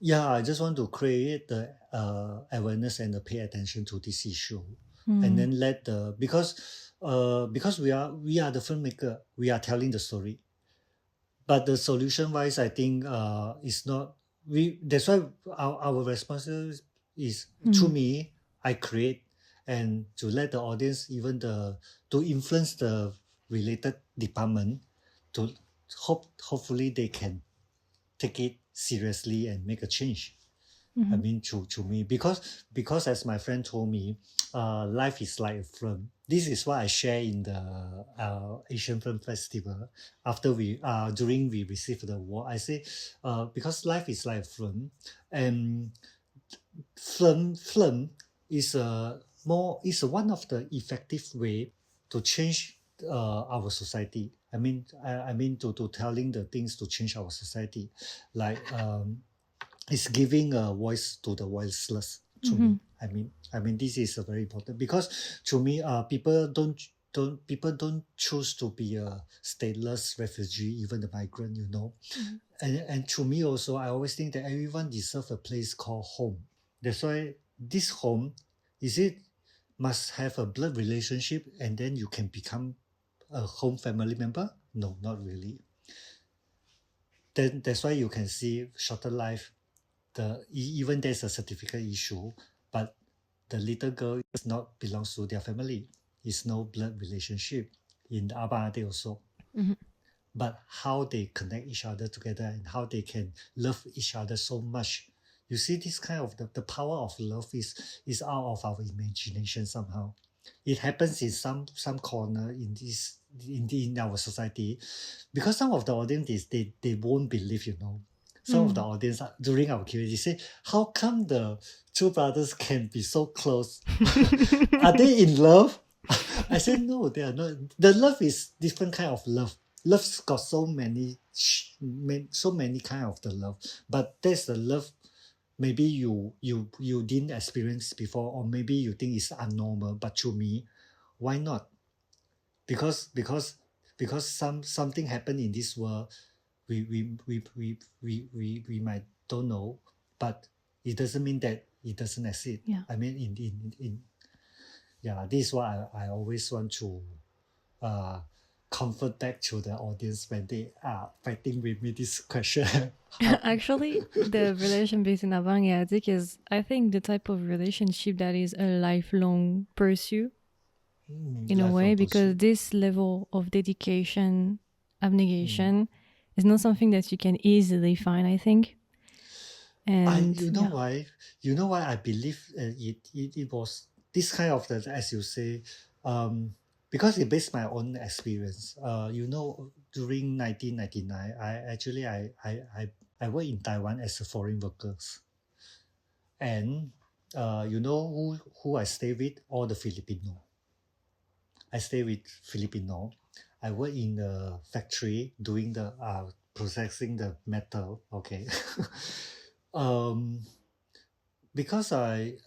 B: Yeah, I just want to create the awareness and pay attention to this issue, and then because we are the filmmaker, we are telling the story, but the solution wise, I think is not That's why our responsibility is to me. I create, and to let the audience, even to influence the related department, to hopefully they can take it seriously and make a change. I mean, to me, because as my friend told me, life is like a film. This is what I share in the Asian Film Festival. After during we received the award, I say, because life is like a film, and film is one of the effective way to change our society. I mean to telling the things to change our society, like it's giving a voice to the voiceless. To me, I mean this is a very important, because to me, people don't choose to be a stateless refugee, even the migrant, and to me also, I always think that everyone deserves a place called home. That's why this home, is it must have a blood relationship and then you can become a home family member? No, not really. Then that's why you can see shorter life. Even there's a certificate issue, but the little girl is not belongs to their family. It's no blood relationship. In Abang Adik also. But how they connect each other together and how they can love each other so much. You see, this kind of the power of love is out of our imagination somehow. It happens in some corner in our society, because some of the audience they won't believe, Some of the audience during our Q&A, they say, how come the two brothers can be so close? Are they in love? I said, no, they are not. The love is different kind of love. Love's got so many kind of the love, but there's the love maybe you didn't experience before, or maybe you think it's abnormal. But to me, why not? Because something happened in this world, we might don't know, but it doesn't mean that it doesn't exist.
A: Yeah.
B: I mean, in this is what I always want to comfort back to the audience when they are fighting with me this question.
A: Actually, the relation between Abang and Adik is, I think, the type of relationship that is a lifelong pursuit in a way, because this level of dedication, abnegation, is not something that you can easily find, I think. And
B: you know why I believe it was this kind of the, as you say, because it based my own experience. During 1999, I worked in Taiwan as a foreign workers, and who I stay with? All the Filipino. I stay with Filipino. I work in a factory doing the processing the metal. Okay. Because I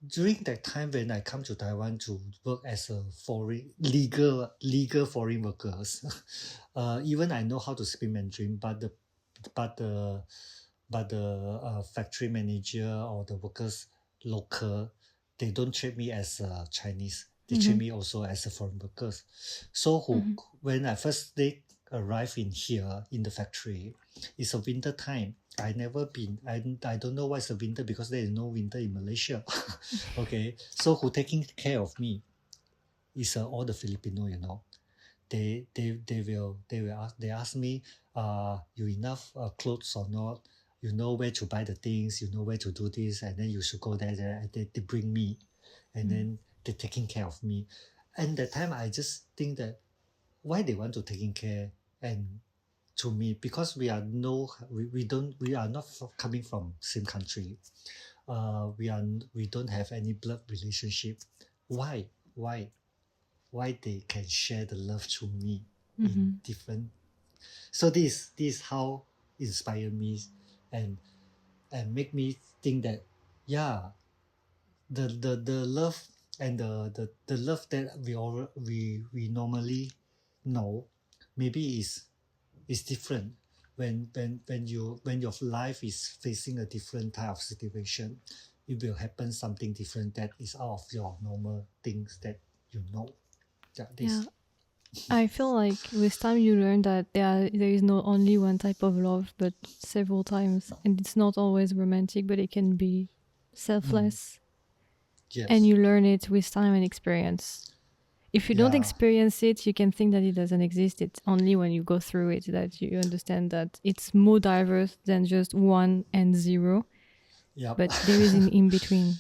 B: during that time when I come to Taiwan to work as a legal foreign workers, even I know how to speak Mandarin, but the factory manager or the workers local, they don't treat me as a Chinese. They treat me also as a foreign workers. So when I first day arrived in here in the factory, it's a winter time. I never been. I don't know what's the winter, because there is no winter in Malaysia. Okay, so who taking care of me is all the Filipino. They ask me, you enough clothes or not? You know where to buy the things. You know where to do this, and then you should go there. And they bring me, and then they're taking care of me. And that time I just think that why they want to taking care and to me, because we are not coming from same country. We don't have any blood relationship. Why they can share the love to me in different? So this is how inspire me and make me think that the love and the love that we normally know maybe is different when your life is facing a different type of situation. It will happen something different that is out of your normal things that you know.
A: I feel like with time you learn that there is not only one type of love, but several times, and it's not always romantic, but it can be selfless.
B: Yes.
A: And you learn it with time and experience. If you don't experience it, you can think that it doesn't exist. It's only when you go through it that you understand that it's more diverse than just 1 and 0.
B: Yep.
A: but there is an in between.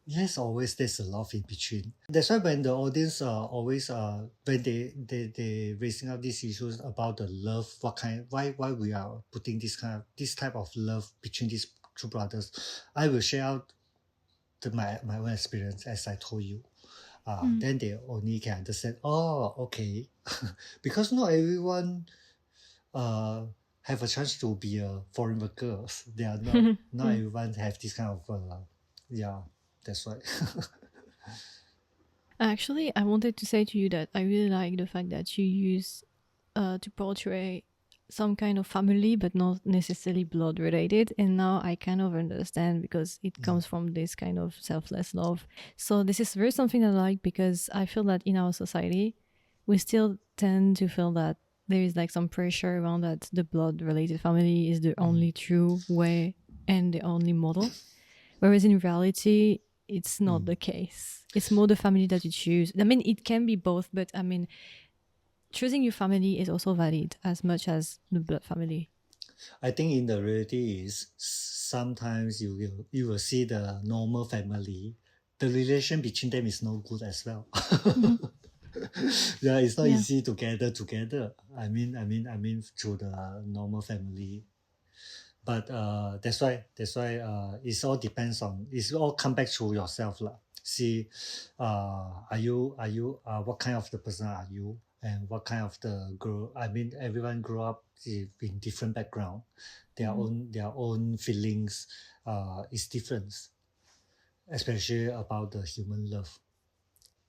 B: Yes, always there's a lot in between. That's why when the audience always when they raising up these issues about the love, why we are putting this type of love between these two brothers, I will share out my own experience as I told you. Then they only can understand. Oh, okay, because not everyone have a chance to be a foreign workers. They are not everyone have this kind of yeah. That's why.
A: Actually, I wanted to say to you that I really like the fact that you use to portray some kind of family, but not necessarily blood related. And now I kind of understand because it comes from this kind of selfless love. So this is very something I like because I feel that in our society, we still tend to feel that there is like some pressure around that the blood related family is the only true way and the only model. Whereas in reality, it's not the case. It's more the family that you choose. I mean, it can be both, but I mean, choosing your family is also valid as much as the blood family.
B: I think in the reality is sometimes you will see the normal family. The relation between them is no good as well. Yeah, it's not easy to gather together. I mean through the normal family. But that's why it's all depends on it's all come back to yourself lah. See, are you what kind of the person are you, and what kind of the grow? I mean, everyone grew up in different background, their own feelings is different, especially about the human love.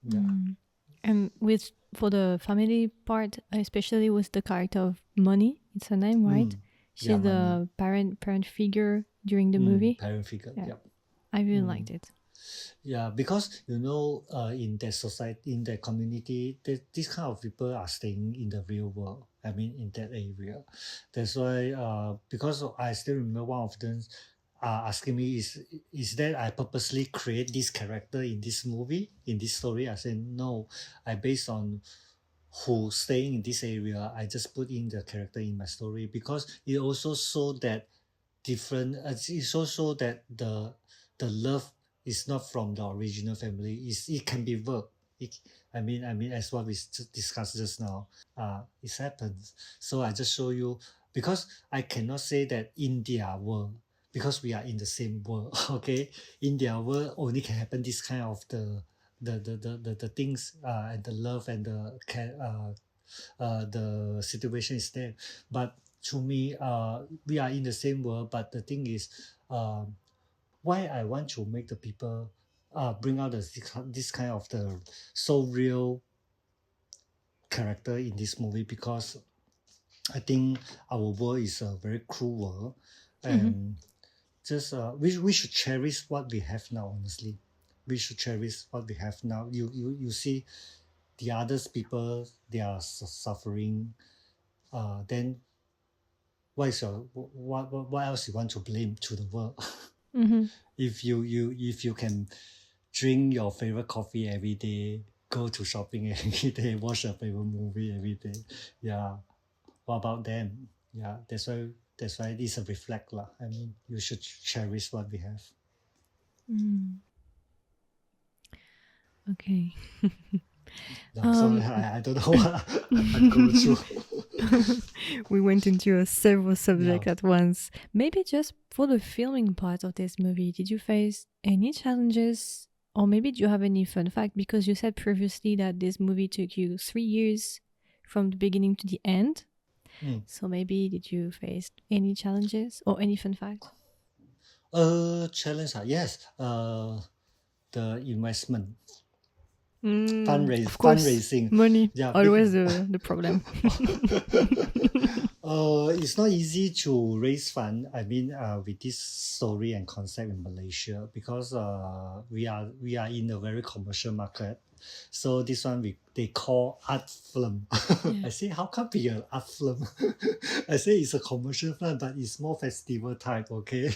B: Yeah.
A: And with for the family part, especially with the character of Money, it's her name, right? She's
B: Yeah,
A: the parent figure during the movie.
B: Parent figure.
A: Yeah.
B: Yep.
A: I really liked it.
B: Yeah, because in that society, in that community, these kind of people are staying in the real world. I mean, in that area. That's why, because I still remember one of them asking me, is that I purposely create this character in this movie, in this story? I said, no, I based on who staying in this area. I just put in the character in my story because it also show that different. It also that the love is not from the original family. It can be work. I mean, as what we discussed just now. It happens. So I just show you because I cannot say that in their world because we are in the same world. Okay, in their world only can happen this kind of the things and the love and the situation is there. But to me, we are in the same world. But the thing is, why I want to make the people bring out this kind of the so real character in this movie because I think our world is a very cruel world, and just we should cherish what we have now. Honestly, we should cherish what we have now. You see, the others people they are suffering. Then what else you want to blame to the world? If you can drink your favorite coffee every day, go to shopping every day, watch your favorite movie every day, yeah, what about them? Yeah, that's why it's a reflect lah. I mean, you should cherish what we have.
A: Okay.
B: No, sorry, I don't know what I go through.
A: We went into several subjects at once. Maybe just for the filming part of this movie, did you face any challenges? Or maybe do you have any fun fact? Because you said previously that this movie took you 3 years from the beginning to the end. So maybe did you face any challenges or any fun fact?
B: Challenge, yes. The investment.
A: Of course,
B: fundraising.
A: Money,
B: Yeah,
A: always the problem.
B: It's not easy to raise fund. I mean, with this story and concept in Malaysia because we are in a very commercial market. So this one they call art film. I say how come be an art film? I say it's a commercial film, but it's more festival type. Okay.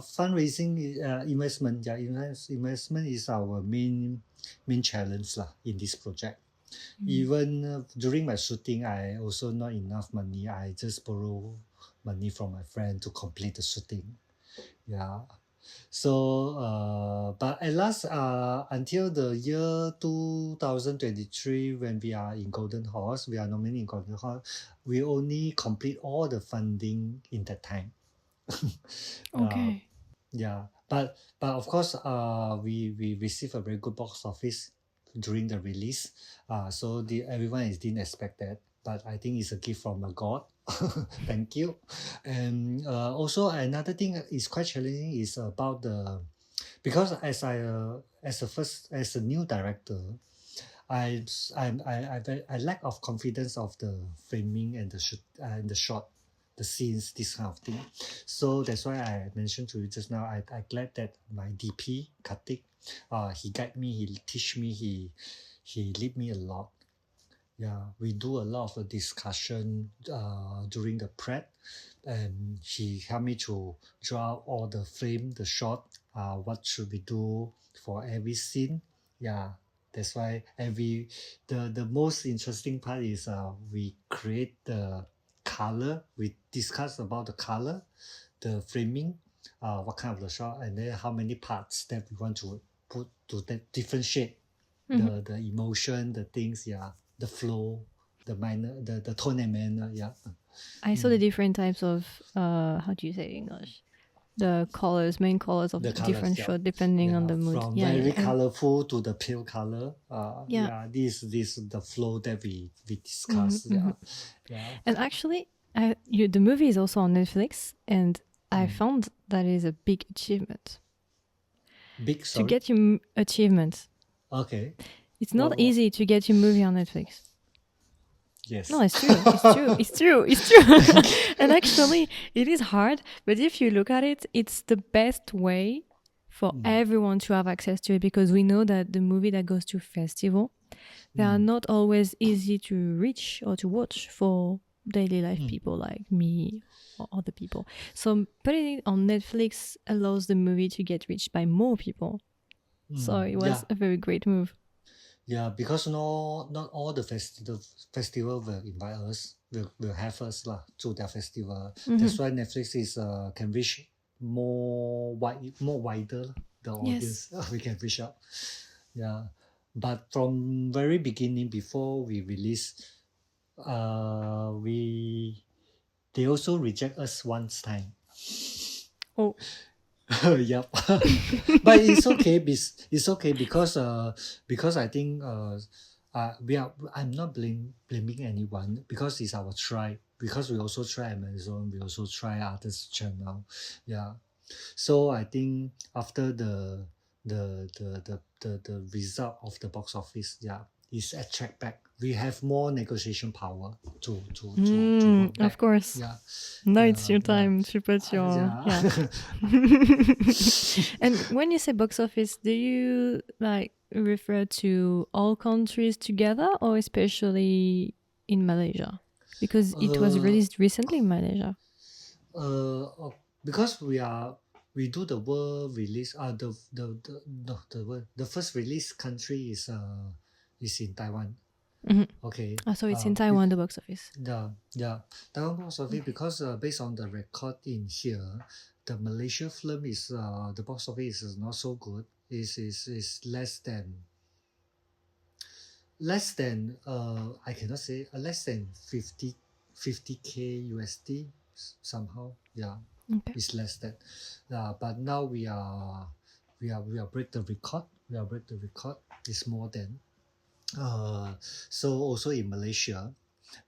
B: Fundraising investment. Yeah, investment is our main challenge lah in this project. Even during my shooting, I also not enough money. I just borrow money from my friend to complete the shooting. Yeah. So, but at last, until the year 2023, when we are in Golden Horse, we are nominated in Golden Horse, we only complete all the funding in that time.
A: Okay.
B: Yeah, but of course, we receive a very good box office during the release. So everyone didn't expect that, but I think it's a gift from a God. Thank you. And also another thing is quite challenging is about because as a new director, I I lack of confidence of the framing and the shoot and the shot, the scenes, this kind of thing. So that's why I mentioned to you just now. I glad that my DP Kartik, he guide me, he teach me, he lead me a lot. Yeah, we do a lot of discussion during the prep, and he helped me to draw all the frame, the shot, what should we do for every scene. Yeah, that's why the most interesting part is we create the color. We discuss about the color, the framing, what kind of the shot, and then how many parts that we want to put to differentiate the emotion, the things, yeah, the flow, the minor, the tone and manner, yeah.
A: I saw the different types of how do you say in English? The colors, main colors of
B: The colors,
A: different
B: yeah.
A: shot depending on
B: Yeah,
A: the mood.
B: from
A: Yeah,
B: very
A: yeah.
B: colorful to the pale color.
A: Yeah.
B: Yeah, this is the flow that we discuss. Yeah, yeah.
A: And actually, the movie is also on Netflix, and I found that is a big achievement.
B: Big,
A: To
B: sorry.
A: get your achievement.
B: Okay.
A: It's not easy to get your movie on Netflix.
B: Yes.
A: No, it's true. It's true. It's true. It's true. And actually, it is hard. But if you look at it, it's the best way for everyone to have access to it, because we know that the movie that goes to festival, they are not always easy to reach or to watch for daily life people like me or other people. So putting it on Netflix allows the movie to get reached by more people. So it was a very great move.
B: Yeah, because not all the festival will invite us, will have us lah to their festival. That's why Netflix is can reach more wider the audience. We can reach out. Yeah, but from very beginning before we release, they also reject us once time.
A: Oh.
B: Yep. But it's okay. It's okay because I think I'm not blaming anyone, because it's our try. Because we also try Amazon, we also try others channel. Yeah. So I think after the result of the box office, yeah, is attract back. We have more negotiation power to work back.
A: Of course.
B: Yeah.
A: Now it's your time to put your And when you say box office, do you refer to all countries together, or especially in Malaysia? Because it was released recently in Malaysia.
B: Because we do the world release. The first release country is in Taiwan. Okay.
A: So it's in Taiwan, the box office.
B: Yeah. Taiwan box office, because based on the record in here, the Malaysia film is the box office is not so good. Is less than I cannot say less than 50K USD somehow. Yeah.
A: Okay.
B: It's less than. But now we are break the record. It's more than. So also in Malaysia,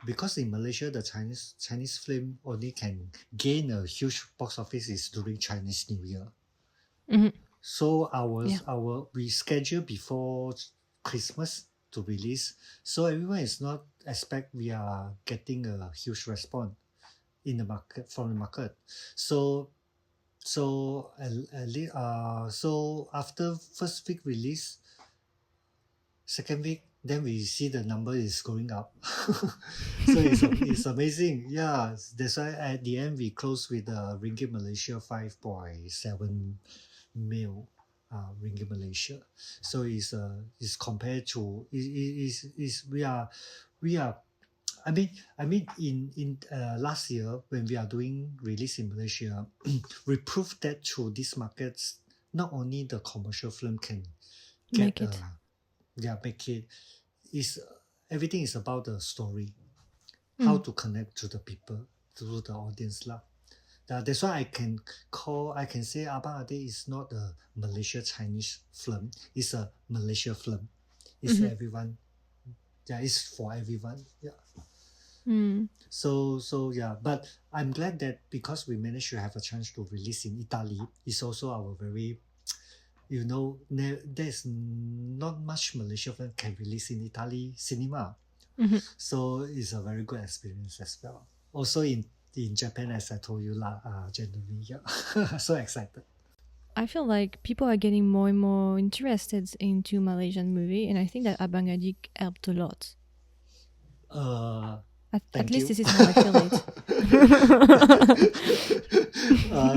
B: because in Malaysia the Chinese film only can gain a huge box office is during Chinese New Year. So we schedule before Christmas to release. So everyone is not expect we are getting a huge response in the market from the market. So after first week release, second week, then we see the number is going up. So it's amazing. Yeah, that's why at the end we close with Ringgit Malaysia 5.7 mil Ringgit Malaysia. So it's compared to we are In last year when we are doing release in Malaysia, we proved that through these markets, not only the commercial film can
A: Make
B: get
A: it.
B: make it. Is everything is about the story, how to connect to the people, to the audience lah. That's why I can say Abang Adik is not a Malaysia Chinese film. It's a Malaysia film. It's everyone. Yeah, it's for everyone. Yeah. So yeah, but I'm glad that because we managed to have a chance to release in Italy, it's also our very, there's not much Malaysia film can release in Italy cinema. So it's a very good experience as well. Also in Japan, as I told you January. Yeah. So excited.
A: I feel like people are getting more and more interested into Malaysian movie, and I think that Abang Adik helped a lot. At
B: Thank
A: least
B: you.
A: this is how I feel it.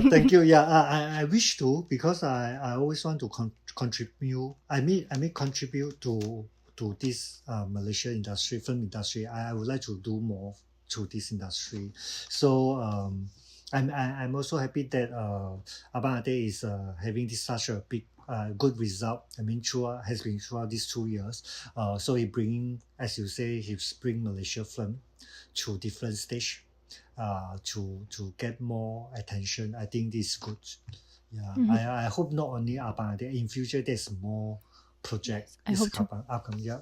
B: Thank you. Yeah, I wish to, because I always want to contribute. Contribute to this Malaysia industry, film industry. I would like to do more to this industry. So I'm also happy that Abang Ade is having such a big good result. Has been throughout these 2 years. So he bringing, as you say, he's bring Malaysia film to different stage, to get more attention. I think this is good. Yeah, I hope not only Abang Ade, in future there's more project.
A: I hope to.
B: Upcoming. Yeah.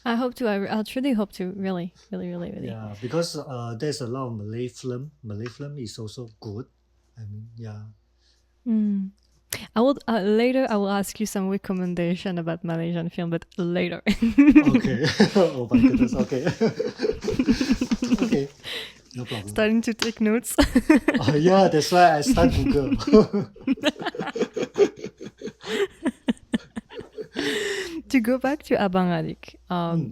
A: I hope to. I truly hope to. Really, really, really, really.
B: Yeah, because there's a lot of Malay film. Malay film is also good. Yeah.
A: I will later. I will ask you some recommendation about Malaysian film, but later.
B: Okay. Oh my goodness. Okay. Okay. No problem.
A: Starting to take notes.
B: Oh yeah, that's why I start Google.
A: To go back to Abang Adik,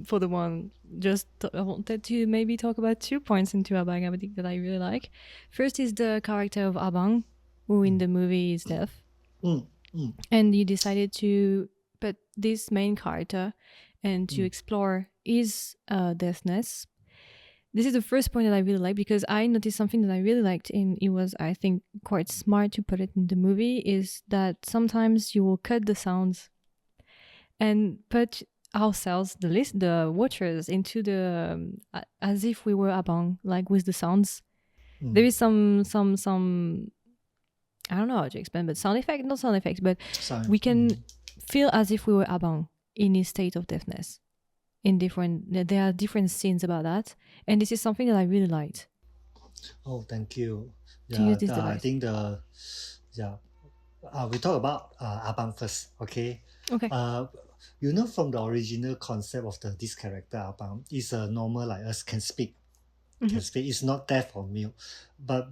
A: for the one, I wanted to maybe talk about 2 points into Abang Adik that I really like. First is the character of Abang, who in the movie is deaf. And you decided to put this main character and to explore his deafness. This is the first point that I really like, because I noticed something that I really liked, and it was, I think, quite smart to put it in the movie, is that sometimes you will cut the sounds and put ourselves, the watchers, into the as if we were Abang, like with the sounds. There is some I don't know how to explain, but not sound effects, but we can feel as if we were Abang in his state of deafness. There are different scenes about that, and this is something that I really liked.
B: Oh, thank you.
A: To use this device.
B: I think we talk about Abang first, okay?
A: Okay.
B: From the original concept of this character, Abang is a normal like us, can speak. Can speak. It's not deaf or mute. But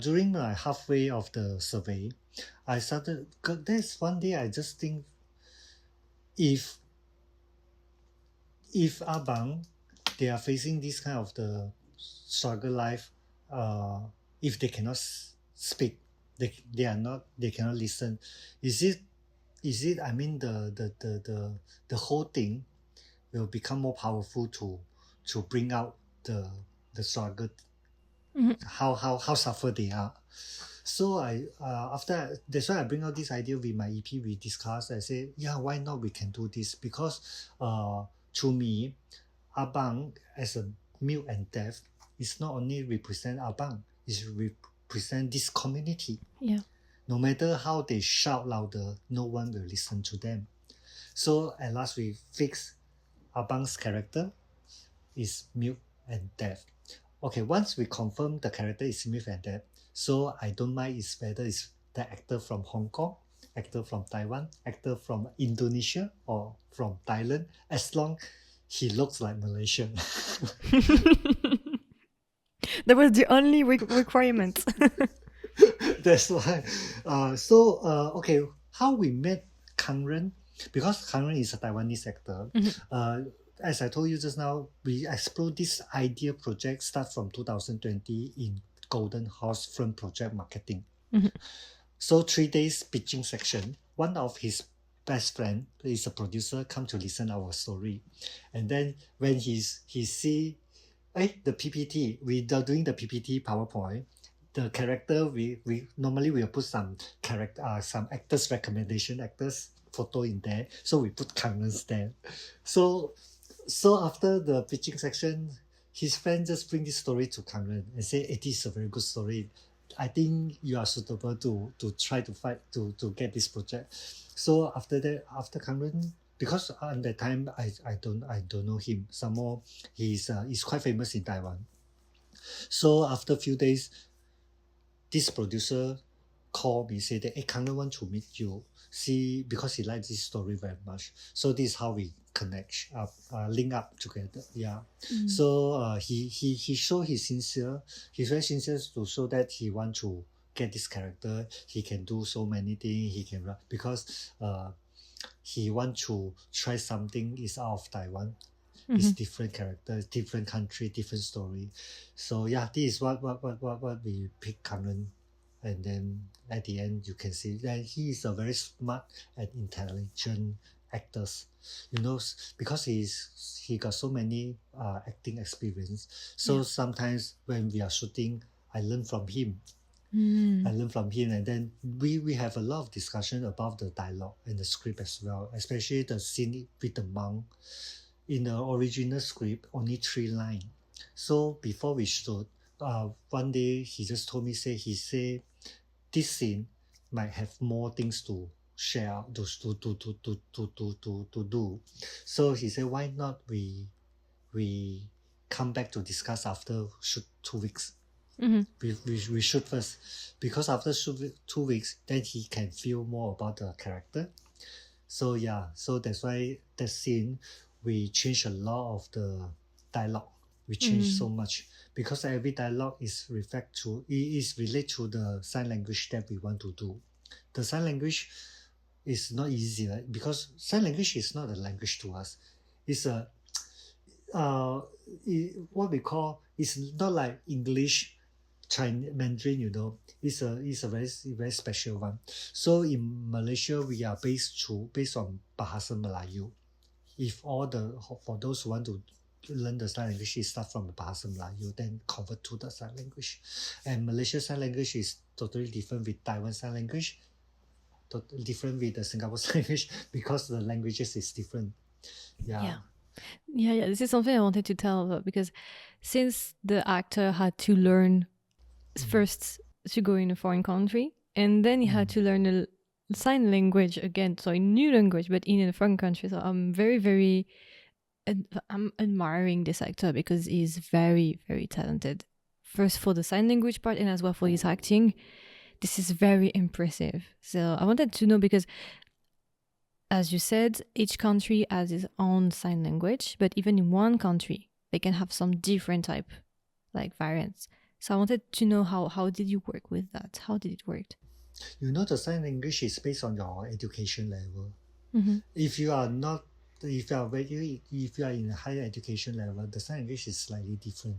B: during halfway of the survey, I started. There's one day I just think, if Abang, they are facing this kind of the struggle life, if they cannot speak, they cannot listen. Is it the whole thing will become more powerful to bring out the struggle, how suffer they are. So that's why I bring out this idea with my EP. We discussed. I say, why not we can do this, because to me, Abang as a mute and deaf is not only represent Abang, it's represent this community.
A: Yeah.
B: No matter how they shout louder, no one will listen to them. So at last we fix Abang's character is mute and deaf. Okay, once we confirm the character is mute and deaf, so I don't mind whether it's the actor from Hong Kong, actor from Taiwan, actor from Indonesia, or from Thailand, as long he looks like Malaysian.
A: That was the only requirement.
B: That's why. Okay, how we met Kang Ren, because Kang Ren is a Taiwanese actor. As I told you just now, we explored this idea project start from 2020 in Golden Horse Film Project Marketing. So 3 days pitching section. One of his best friend is a producer, come to listen our story, and then when he see the PPT. We are doing the PPT PowerPoint. The character we normally we'll put some character some actors recommendation actors photo in there. So we put Kangen's there. So after the pitching section, his friend just bring this story to Kangen and say, it is a very good story. I think you are suitable to try to fight to get this project. So after that, after Kangen, because at that time I don't know him. Some more he's quite famous in Taiwan. So after a few days, this producer called me, said that, hey, Kangen want to meet you. See, because he likes this story very much. So this is how we connect up, link up together. Yeah. So he showed he's sincere. He's very sincere to show that he want to get this character. He can do so many things. He can because he want to try something is out of Taiwan. It's different character, different country, different story. So yeah, this is what we pick Kangen. And then at the end, you can see that he is a very smart and intelligent actor. You know, because he got so many acting experience. So sometimes when we are shooting, I learn from him. I learn from him, and then we have a lot of discussion about the dialogue and the script as well, especially the scene with the monk. In the original script, only 3 lines. So before we shoot, one day he just told me, he said this scene might have more things to share to do. So he said, why not we come back to discuss after shoot 2 weeks. We shoot first, because after shoot 2 weeks, then he can feel more about the character. So yeah, so that's why the scene we change a lot of the dialogue. We change so much because every dialogue is related to the sign language that we want to do. The sign language is not easy, right? Because sign language is not a language to us. It's a what we call, it's not like English, Chinese, Mandarin, you know. It's a very special one. So in Malaysia, we are based on Bahasa Melayu. If for those who want to learn the sign language, it start from Bahasa Melayu, then convert to the sign language. And Malaysia sign language is totally different with Taiwan sign language, totally different with the Singapore sign language, because the languages is different. Yeah.
A: This is something I wanted to tell about, because since the actor had to learn first to go in a foreign country, and then he had to learn a sign language again, so a new language, but in a foreign country. So I'm very I'm admiring this actor, because he's very, very talented. First for the sign language part, and as well for his acting. This is very impressive. So I wanted to know, because as you said, each country has its own sign language, but even in one country, they can have some different type, like variants. So I wanted to know how did you work with that? How did it work?
B: You know, the sign language is based on your education level. If you are in a higher education level, the sign language is slightly different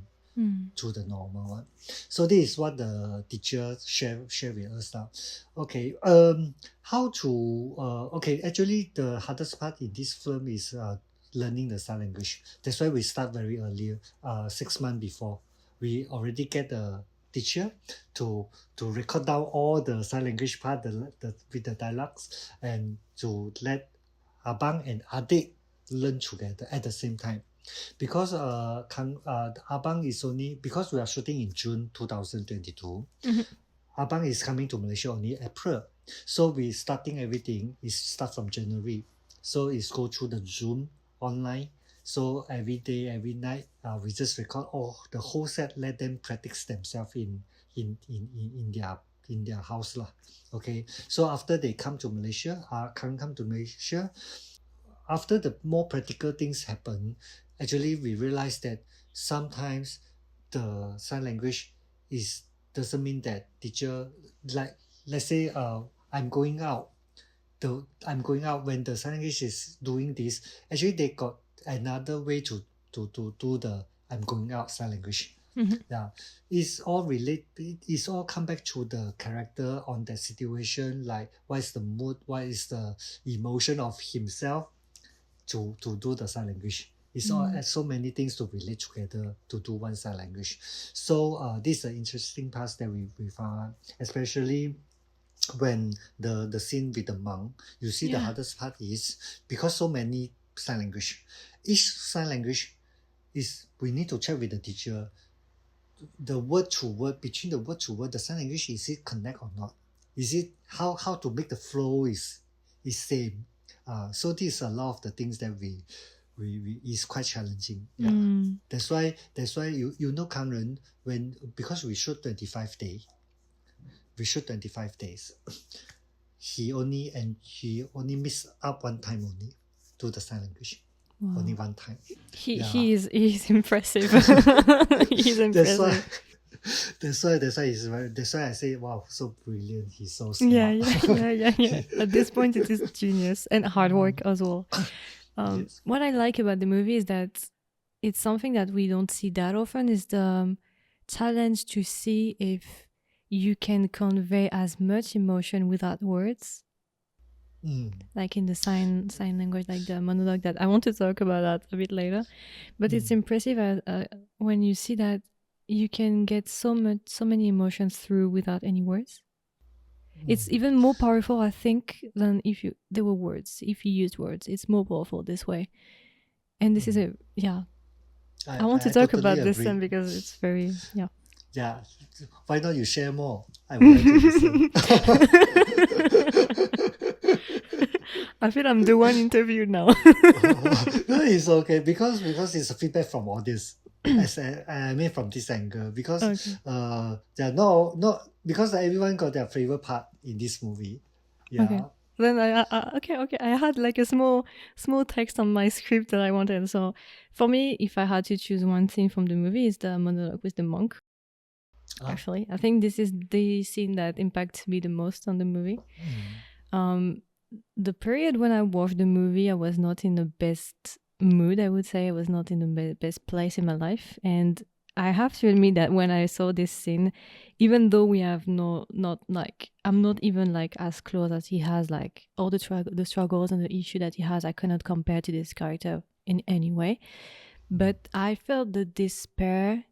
B: to the normal one. So this is what the teacher share with us now. Okay, how to actually the hardest part in this film is learning the sign language. That's why we start very early, 6 months before. We already get the teacher to record down all the sign language part, with the dialogues, and to let Abang and Adik learn together at the same time. Because Abang is only, because we are shooting in June 2022, Abang is coming to Malaysia only April. So we starting everything is start from January. So it's go through the Zoom online. So every day, every night, we just record the whole set. Let them practice themselves in their house lah. Okay. So after they come to Malaysia, after the more practical things happen, actually we realize that sometimes the sign language doesn't mean that teacher, like let's say I'm going out when the sign language is doing this, actually they got another way to do the I'm going out sign language. Yeah, it's all come back to the character on that situation, like what is the mood, what is the emotion of himself to do the sign language. It's all so many things to relate together to do one sign language. So this is an interesting part that we found, especially when the scene with the monk. You see the hardest part is because so many sign language. Each sign language is we need to check with the teacher. The word to word, between the word to word, the sign language, is it connect or not? Is it how to make the flow is same? So this is a lot of the things that we is quite challenging. Yeah. That's why you know Kangren, when because we shoot 25 days. We shoot 25 days. He only missed up one time only to the sign language. Wow. Only one time.
A: He's impressive. He's impressive.
B: That's why I say, wow, so brilliant. He's so smart.
A: Yeah. At this point, it is genius and hard work as well. Yes. What I like about the movie is that it's something that we don't see that often, is the challenge to see if you can convey as much emotion without words. Like in the sign language, like the monologue that I want to talk about that a bit later. But it's impressive when you see that you can get so many emotions through without any words. It's even more powerful, I think, than if there were words. If you used words, it's more powerful this way. And this is I want to talk about this one because it's very
B: Yeah, why don't you share more? I would like to listen.
A: I feel I'm the one interviewed now.
B: No, it's okay because it's a feedback from audience. As I mean from this angle, because there are no because everyone got their favorite part in this movie. Yeah.
A: Okay. Then I had like a small text on my script that I wanted. So for me, if I had to choose one thing from the movie, it's the monologue with the monk. Actually, I think this is the scene that impacts me the most on the movie. The period when I watched the movie, I was not in the best mood, I would say. I was not in the best place in my life. And I have to admit that when I saw this scene, even though we have I'm not even like as close as he has, like all the struggles and the issue that he has, I cannot compare to this character in any way. But I felt the despair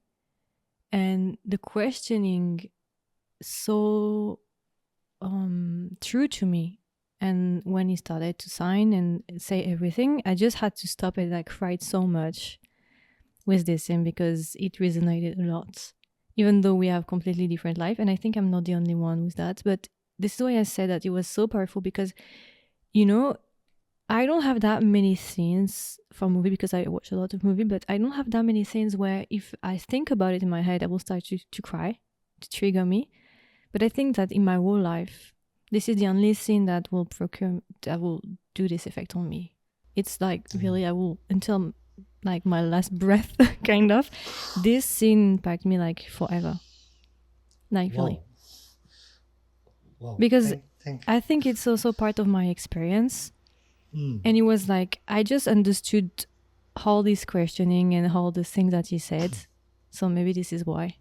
A: and the questioning so true to me. And when he started to sign and say everything, I just had to stop and like cried so much with this scene because it resonated a lot, even though we have completely different life. And I think I'm not the only one with that. But this is why I said that it was so powerful because, I don't have that many scenes from movie because I watch a lot of movie, but I don't have that many scenes where if I think about it in my head, I will start to cry, to trigger me. But I think that in my whole life, this is the only scene that will do this effect on me. It's like really, I will, until like my last breath, kind of. This scene impacted me like forever. Like really.
B: Wow.
A: Because I think it's also part of my experience. And it was like, I just understood all this questioning and all the things that he said. So maybe this is why.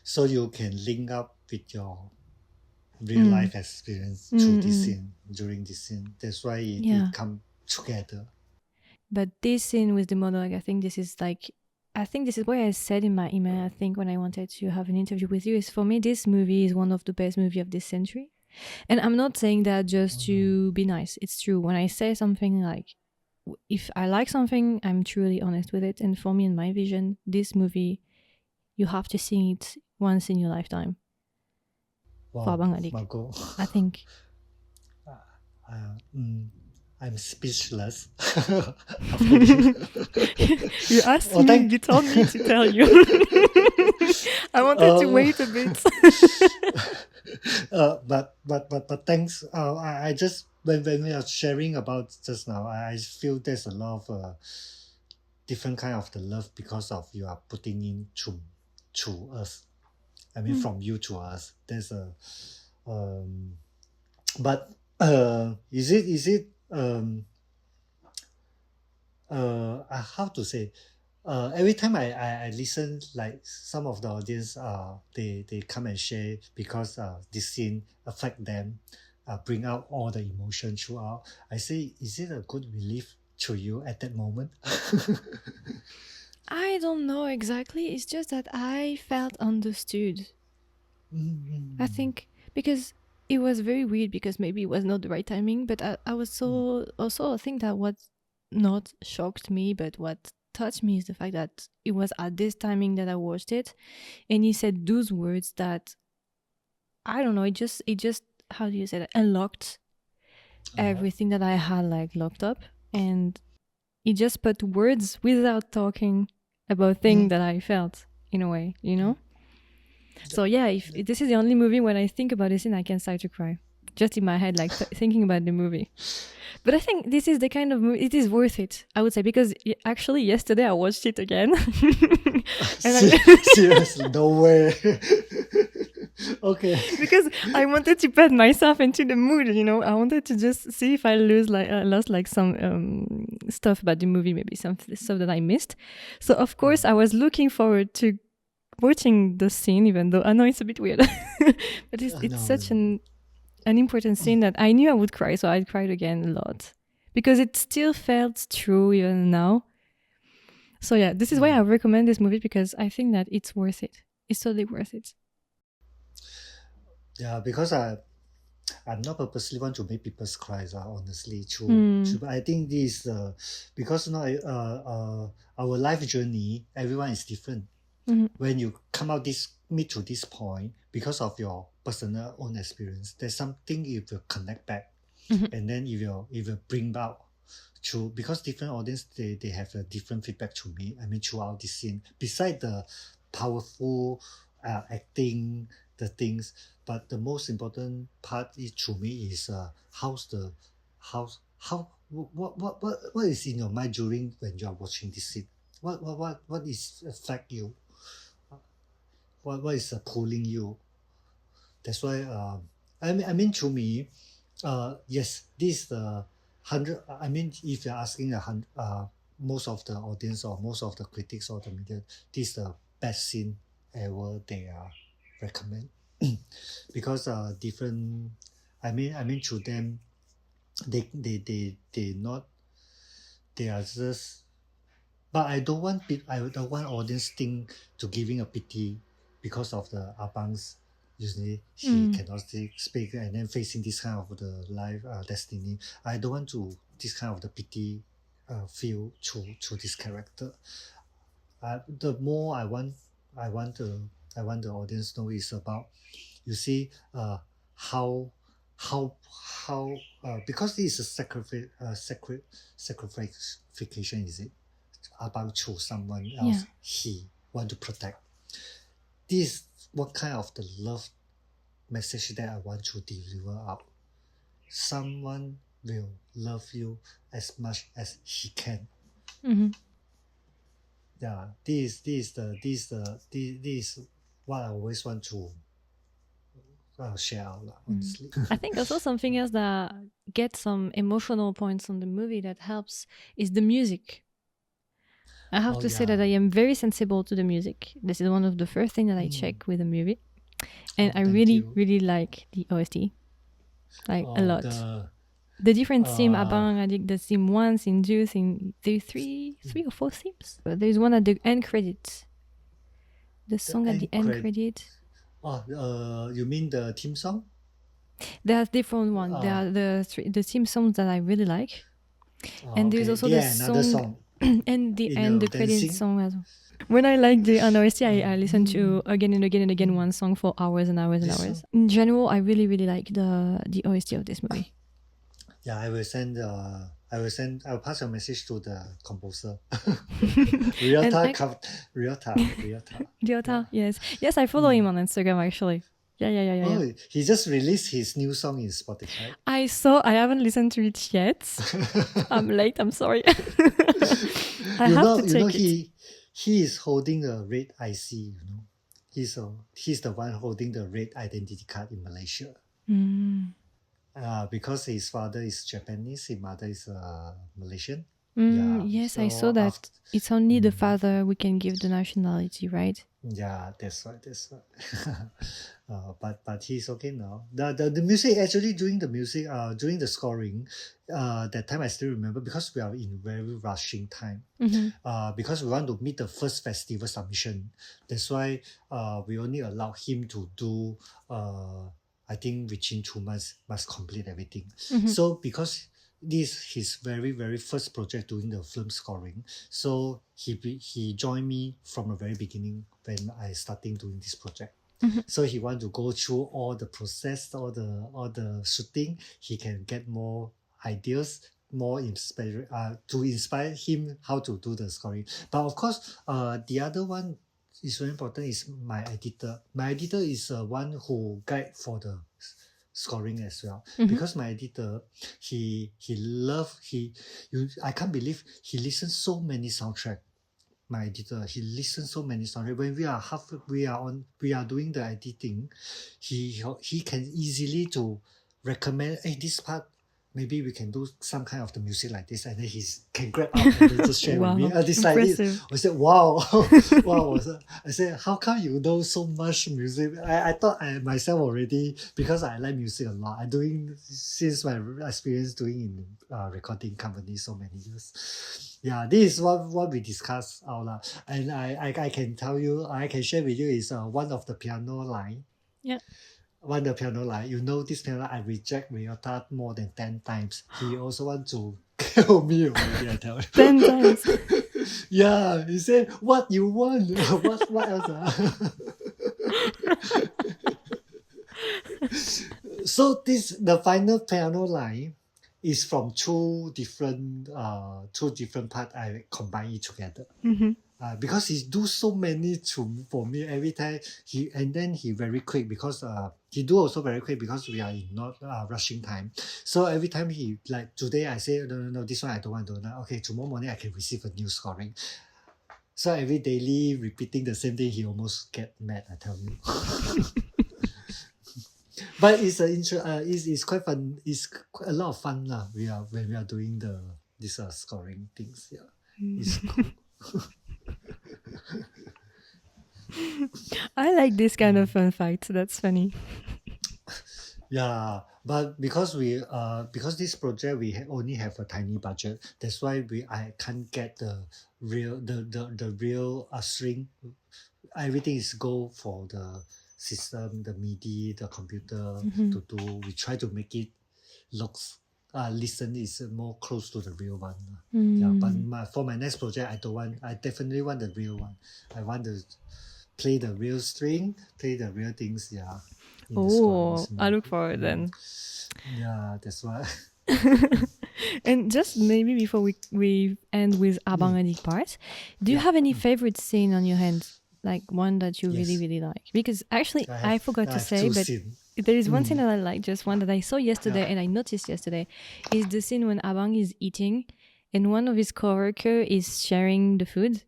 B: So you can link up with your real life experience through this scene, during this scene. That's why it come together.
A: But this scene with the monologue, I think this is why I said in my email, I think when I wanted to have an interview with you, is for me, this movie is one of the best movies of this century. And I'm not saying that just to be nice. It's true. When I say something like, if I like something, I'm truly honest with it. And for me, in my vision, this movie, you have to see it once in your lifetime.
B: Wow,
A: for Abang Adik,
B: Marco.
A: I think.
B: I'm speechless.
A: You asked me, you told me to tell you. I wanted to wait a bit.
B: But thanks. I just when we are sharing about just now, I feel there's a lot of different kind of the love because of you are putting in to us. I mean, from you to us. There's a but is it how to say, every time I listen, like some of the audience they come and share because this scene affect them, bring out all the emotion throughout. I say, is it a good relief to you at that moment?
A: I don't know exactly. It's just that I felt understood. I think because it was very weird because maybe it was not the right timing, but I was so also I think that what not shocked me, but what touched me is the fact that it was at this timing that I watched it, and he said those words that I don't know. It just how do you say that, unlocked everything that I had like locked up, and he just put words without talking about things that I felt in a way, you know. So yeah, if this is the only movie when I think about this scene, I can start to cry, just in my head, like thinking about the movie. But I think this is the kind of movie, it is worth it, I would say, because actually yesterday I watched it again.
B: Seriously, no way. Okay.
A: Because I wanted to put myself into the mood, you know. I wanted to just see if I lost like some stuff about the movie, maybe some stuff that I missed. So of course I was looking forward to watching the scene, even though I know it's a bit weird, but it's such an important scene that I knew I would cry, so I cried again a lot because it still felt true even now. So yeah, this is why I recommend this movie, because I think that it's worth it. It's totally worth it.
B: Yeah, because I'm not purposely want to make people cry, honestly. True. But I think this because our life journey, everyone is different. When you come out meet to this point, because of your personal own experience, there's something you will connect back, and then it will bring out to, because different audience they have a different feedback to me. I mean, throughout this scene, beside the powerful acting, the things, but the most important part is to me is how what is in your mind during when you are watching this scene. What is affect you? What is pulling you? That's why I mean to me, yes, this is the 100. I mean, if you're asking most of the audience or most of the critics or the media, this is the best scene ever they recommend. Because different, I mean to them, they not, they are just, but I don't want audience think to giving a pity because of the Abang's, usually he cannot speak and then facing this kind of the life destiny. I don't want to this kind of the pity feel to this character. The more I want the audience know is about, you see, how because this is a sacrification, is it, about to someone else he want to protect. This what kind of the love message that I want to deliver out. Someone will love you as much as he can. Yeah, this is what I always want to share out, honestly.
A: I think also something else that gets some emotional points on the movie that helps is the music. I have to say that I am very sensible to the music. This is one of the first things that I check with a movie. And I really like the OST. Like a lot. The different theme, Abang Adik, the theme 1, theme 2, theme 3 or 4 themes. But there's one at the end credits. The song at the end credit.
B: You mean the theme song?
A: There's different one. There are the theme songs that I really like. And there's also the song and the end, the credit song as well. When I like the OST, I listen to again and again and again one song for hours and hours and hours. In general, I really like the OST of this movie.
B: Yeah, I will pass your message to the composer.
A: Ryota, yes, I follow him on Instagram actually. Yeah.
B: Oh, he just released his new song in Spotify.
A: I haven't listened to it yet. I'm late, I'm sorry. I have to check it.
B: He is holding a red IC, you know. He's the one holding the red identity card in Malaysia. Because his father is Japanese, his mother is Malaysian. Yeah.
A: Yes, I saw
B: So
A: that.
B: after,
A: It's only the father we can give the nationality, right?
B: yeah, that's right. That's right. But he's okay now. The music actually during the music during the scoring, that time I still remember because we are in very rushing time. Because we want to meet the first festival submission. That's why we only allow him to do I think within 2 months must complete everything. So because this his very very first project doing the film scoring, so he joined me from the very beginning when I starting doing this project. So he want to go through all the process, all the shooting. He can get more ideas, more inspire to inspire him how to do the scoring. But of course, the other one is very important is my editor. My editor is one who guide for the scoring as well, because my editor he love he you I can't believe he listens so many soundtrack. My editor, he listens so many songs. When we are doing the editing, he can easily to recommend, hey, this part maybe we can do some kind of the music like this, and then he can grab out and then just share with me.
A: Wow,
B: This like this.
A: impressive.
B: I said, wow, wow. I said, how come you know so much music? I thought I myself already, because I like music a lot. I doing since my experience doing in recording company so many years. Yeah, this is what we discussed out loud. And I can tell you, I can share with you is one of the piano line.
A: Yeah.
B: One the piano line. You know this piano line, I reject Ryota more than 10 times. He also want to kill me already, I tell you.
A: 10 times.
B: Yeah, he said, what you want? What else? So the final piano line is from two different parts. I combine it together. Because he do so many for me every time. He very quick, because he do also very quick because we are in not rushing time. So every time he, like today I say no, this one I don't want to do now. Okay, tomorrow morning I can receive a new scoring. So every daily repeating the same thing, he almost get mad, I tell you. But it's quite fun. It's a lot of fun when we are doing this scoring things. Yeah, it's cool.
A: I like this kind of fun facts. That's funny.
B: Yeah, but because this project we only have a tiny budget, that's why I can't get the real string. Everything is go for the system, the MIDI, the computer to do. We try to make it looks listen is more close to the real one. Yeah, but for my next project, I definitely want the real one. I want to play the real string, play the real things. Yeah.
A: Oh, I look forward then.
B: Yeah, that's why.
A: And just maybe before we end with Abang Adik part, do you have any favorite scene on your hands? Like one that you really, really like? Because actually, I forgot to say, but there is one scene that I like, just one that I saw yesterday and I noticed yesterday, is the scene when Abang is eating and one of his coworker is sharing the food,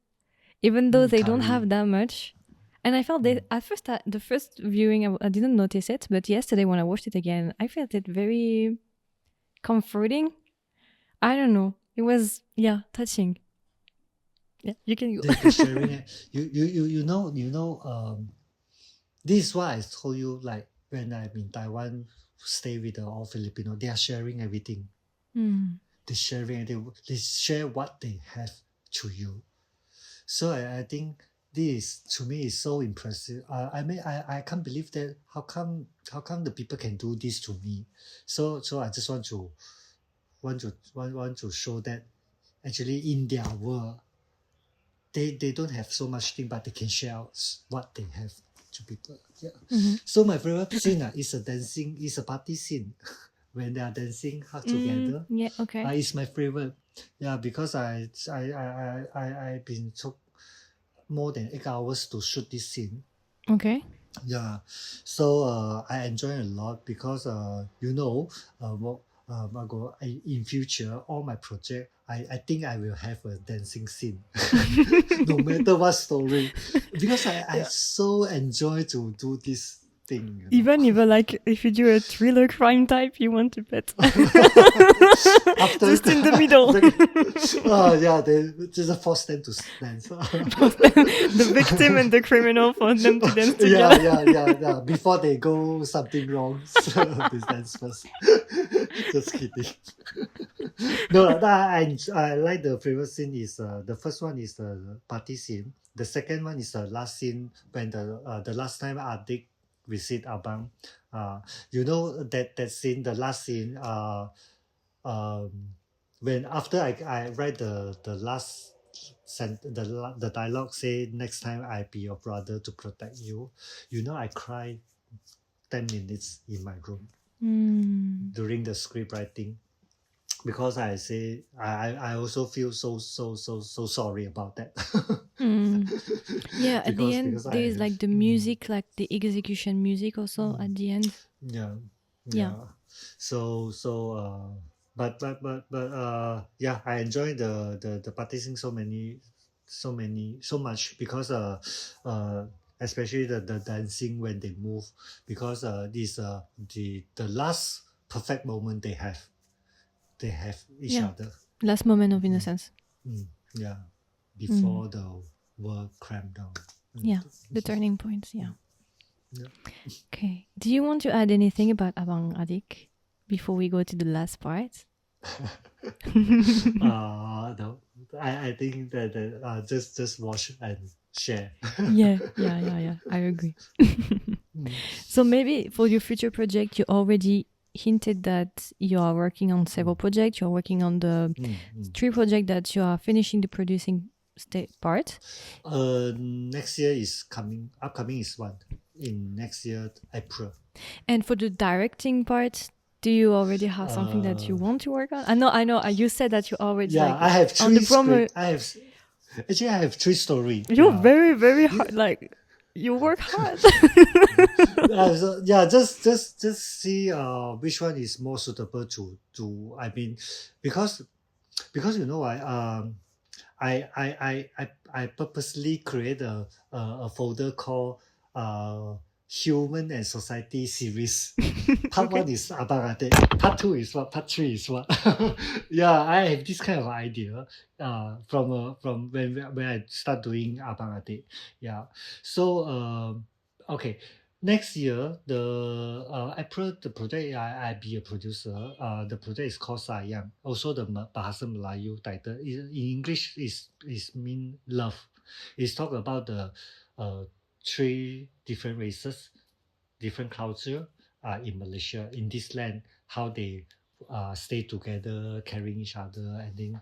A: even though they don't have that much. And I felt that at first, the first viewing, I didn't notice it, but yesterday when I watched it again, I felt it very comforting. I don't know. It was, touching. Yeah, you can go.
B: The sharing, you know, this is why I told you, like when I'm in Taiwan, stay with all Filipino, they are sharing everything. They sharing, they share what they have to you. So I think this to me is so impressive. I mean, I can't believe that how come the people can do this to me. So I just want to show that actually in their world they don't have so much thing, but they can share out what they have to people. Yeah. So my favorite scene is a party scene when they are dancing together.
A: Yeah, okay.
B: It's my favorite. Yeah, because I've been took more than 8 hours to shoot this scene.
A: Okay.
B: Yeah, so I enjoy a lot because Margot, in future all my project I think I will have a dancing scene, no matter what story, because I so enjoy to do this thing. You know?
A: Even like if you do a thriller crime type, you want to bet
B: After
A: just in the middle.
B: Oh yeah, they just force them to dance.
A: The victim and the criminal, for them to dance together.
B: Yeah. Before they go something wrong, they dance first. Just kidding. No, I like the previous scene. Is the first one is the party scene. The second one is the last scene when the last time Adik visit Abang. You know that scene, the last scene. Um, when after I write the last the dialogue say next time I be your brother to protect you. You know I cried 10 minutes in my room during the script writing. Because I say I also feel so sorry about that.
A: Yeah, at the end
B: because
A: there's like the music, like the execution music also at the end.
B: Yeah. So but yeah, I enjoy the practicing so much because especially the dancing when they move, because this the last perfect moment they have each other.
A: Last moment of innocence.
B: Yeah, before the world cramped down.
A: Yeah, the turning points. Yeah.
B: Yeah.
A: Okay. Do you want to add anything about Abang Adik before we go to the last part?
B: No, I think that just watch and share.
A: Yeah. I agree. So maybe for your future project, you already hinted that you are working on several projects. You're working on the 3 projects that you are finishing the producing part.
B: Next year is upcoming is one in next year April. And
A: for the directing part, do you already have something that you want to work on? I know. You said that you already
B: I have 3
A: on the promo.
B: I have 3 stories.
A: You're very, very hard. Like you work hard.
B: Just see which one is more suitable to I mean, because you know I purposely create a folder called Human and Society series. Part 1 is Abang Adik. Part 2 is what? Part 3 is what? Yeah, I have this kind of idea from when I start doing Abang Adik. Yeah. So okay. Next year, the April, the project I be a producer. The project is called Sayang. Also, the Bahasa Melayu title in English is mean love. It's talk about the 3 different races, different culture in Malaysia, in this land, how they stay together, caring each other, and then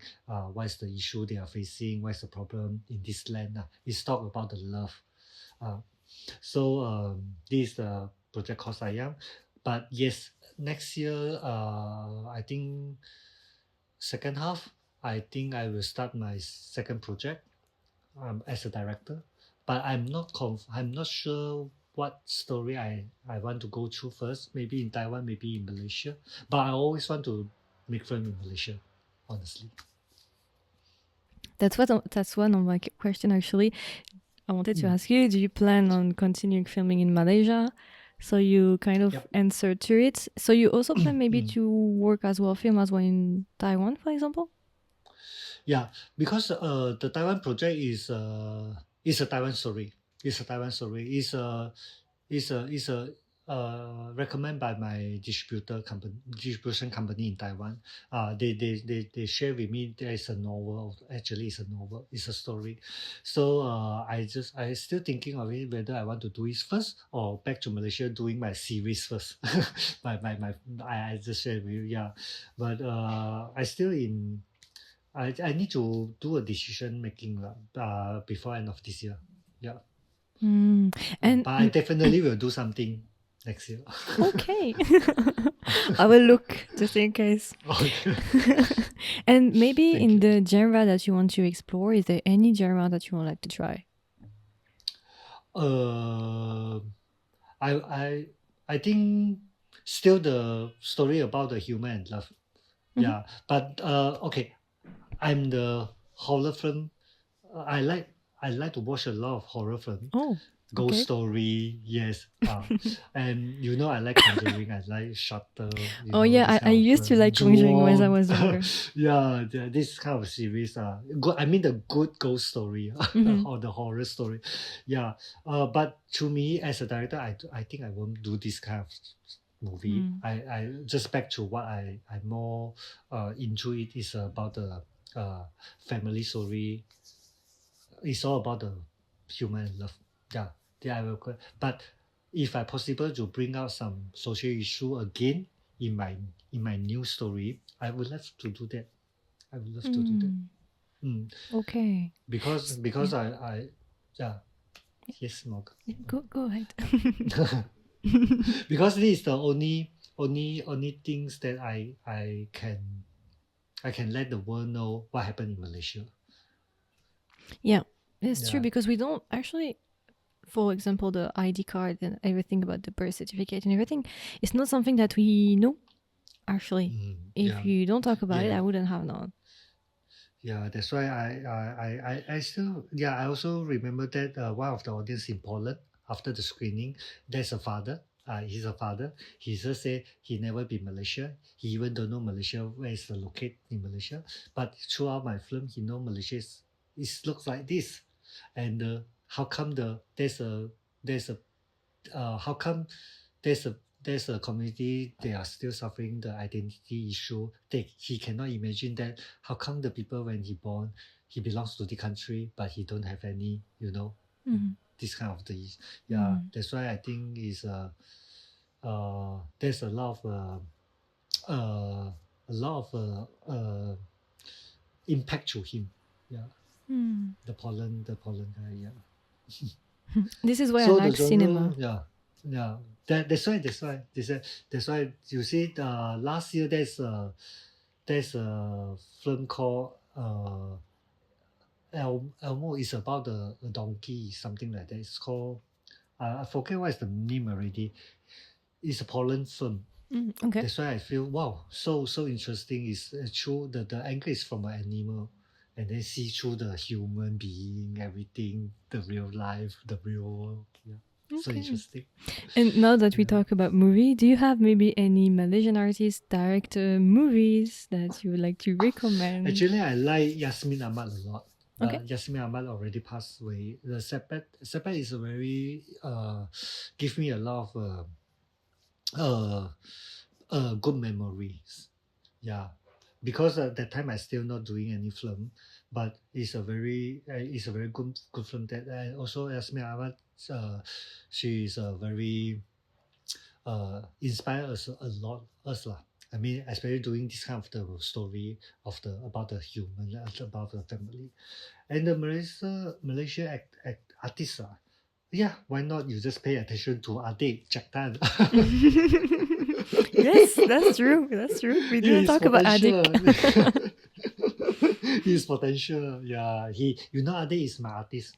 B: what's the issue they are facing, what's the problem in this land. It's talk about the love. So this is the project called Sayang. But yes, next year, I think second half, I think I will start my second project as a director. But I'm not sure what story I want to go through first. Maybe in Taiwan, maybe in Malaysia. But I always want to make film in Malaysia, honestly.
A: That's one of my question actually. I wanted to ask you, do you plan on continuing filming in Malaysia? So you kind of answered to it. So you also plan maybe to work as well, film as well in Taiwan, for example?
B: Yeah, because the Taiwan project is a Taiwan story. It's a Taiwan story. It's a recommended by my distribution company in Taiwan. They share with me there is a novel. Actually, it's a novel. It's a story. So I still thinking of it whether I want to do it first or back to Malaysia doing my series first. I just share with you. Yeah, but I still in. I need to do a decision making before end of this year. Yeah.
A: And
B: but I definitely will do something next year.
A: Okay. I will look just in case.
B: Okay.
A: And maybe in the genre that you want to explore, is there any genre that you would like to try?
B: I think still the story about the human and love. Yeah. But okay. I'm the horror film. I like I like to watch a lot of horror film.
A: Oh,
B: Ghost
A: okay.
B: story, yes. And I like Conjuring, I like Shutter,
A: Oh yeah,
B: this
A: I
B: kind of
A: used to like Conjuring when I
B: Ju-on.
A: was younger.
B: Yeah, this kind of series good. I mean the good ghost story
A: Mm-hmm.
B: or the horror story. Yeah. But to me as a director, I think I won't do this kind of movie.
A: Mm.
B: I just back to what I more into it is about the family story. It's all about the human love. Yeah, I will. But if I possible to bring out some social issue again in my new story, I would love to do that. I would love to do that.
A: Mm.
B: Mm.
A: Okay.
B: Because
A: Yeah.
B: I yeah. Yes, Morgan.
A: Yeah, go ahead.
B: Because this is the only things that I can let the world know what happened in Malaysia.
A: Yeah, it's true
B: Yeah.
A: because we don't actually, for example, the ID card and everything about the birth certificate and everything, it's not something that we know actually. If
B: Yeah.
A: you don't talk about it,
B: Yeah.
A: I wouldn't have known.
B: Yeah, that's why I still, I also remember that one of the audience in Poland after the screening, there's a father. He's a father. He just say he never been Malaysia. He even don't know Malaysia where is the locate in Malaysia. But throughout my film, he know Malaysia it looks like this, and how come there's a how come there's a community they are still suffering the identity issue. He cannot imagine that how come the people when he born he belongs to the country but he don't have any
A: Mhm.
B: this kind of things. Yeah, that's why I think is there's a lot of impact to him. Yeah, the Poland guy. Yeah.
A: This is why I
B: So the
A: like
B: genre,
A: cinema.
B: yeah. That's why you see. Last year there's a film called Elmo. Is about a donkey, something like that. It's called I forget what is the name already. It's a Poland film.
A: Okay.
B: That's why I feel wow, so interesting. Is true the angle is from an animal, and then see through the human being, everything, the real life, the real world. Yeah, so
A: Okay.
B: interesting.
A: And now that we
B: Yeah.
A: talk about movie, do you have maybe any Malaysian artist, director, movies that you would like to recommend?
B: Actually, I like Yasmin Ahmad a lot.
A: Okay.
B: Yasmin Ahmad already passed away. The Sepet is a very give me a lot of good memories. Yeah, because at that time I still not doing any film, but it's a very good film that and also Yasmin Ahmad she is a very inspire us a lot us lah. I mean, especially doing this kind of the story of the about the human, about the family, and the Malaysia artists. Yeah, why not? You just pay attention to Adik Jaktan.
A: Yes, that's true. That's true. We didn't
B: His
A: talk about Adik.
B: potential. His potential. Yeah, Adik is my artist.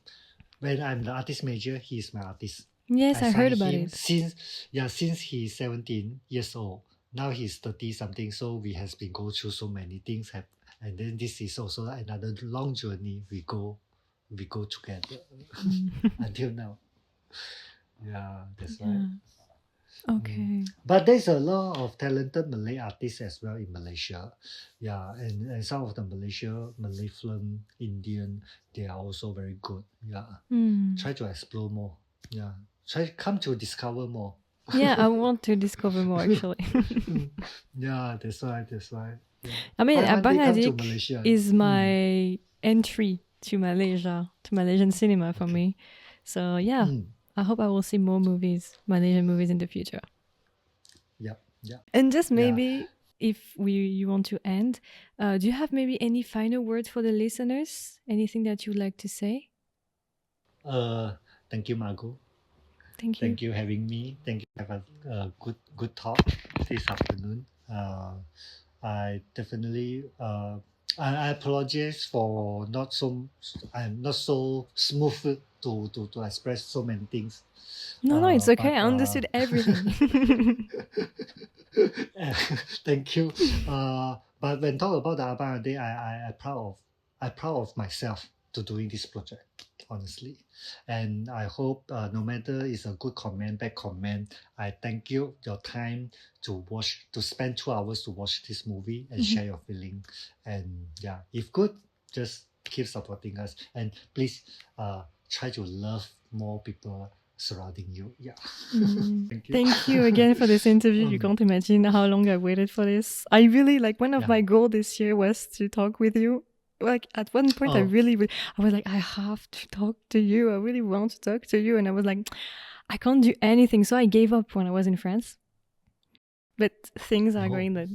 B: When I'm the artist major, he is my artist.
A: Yes, I heard
B: signed
A: about
B: him
A: it.
B: since he's 17 years old. Now he's 30 something. So we has been go through so many things. And then this is also another long journey we go together until now. Yeah, that's right.
A: Okay.
B: But there's a lot of talented Malay artists as well in Malaysia. Yeah, and some of the Malay film, Indian, they are also very good. Yeah. Try to explore more. Yeah. Come to discover more.
A: Yeah, I want to discover more actually.
B: Yeah, that's why. Yeah.
A: I mean,
B: One
A: Abang
B: day come to
A: Adik
B: Malaysia.
A: is my entry to Malaysia, to Malaysian cinema for me. So yeah, I hope I will see more Malaysian movies in the future.
B: Yep.
A: And just maybe if you want to end, do you have maybe any final words for the listeners? Anything that you'd like to say?
B: Thank you, Margot.
A: Thank you.
B: Thank you having me. Thank you have a good talk this afternoon. I definitely I apologize for I'm not so smooth to express so many things.
A: No, it's okay. I
B: But,
A: understood everything.
B: thank you. But when talk about the Abang Adik, I proud of myself. to doing this project, honestly. And I hope no matter it's a good comment, bad comment, I thank you your time to spend 2 hours to watch this movie and share your feeling. And yeah, if good, just keep supporting us. And please try to love more people surrounding you. Yeah. Thank you.
A: Thank you again for this interview. You can't imagine how long I waited for this. I really one of my goals this year was to talk with you. Like at one point, I was like, I have to talk to you. I really want to talk to you. And I was like, I can't do anything. So I gave up when I was in France. But things are going that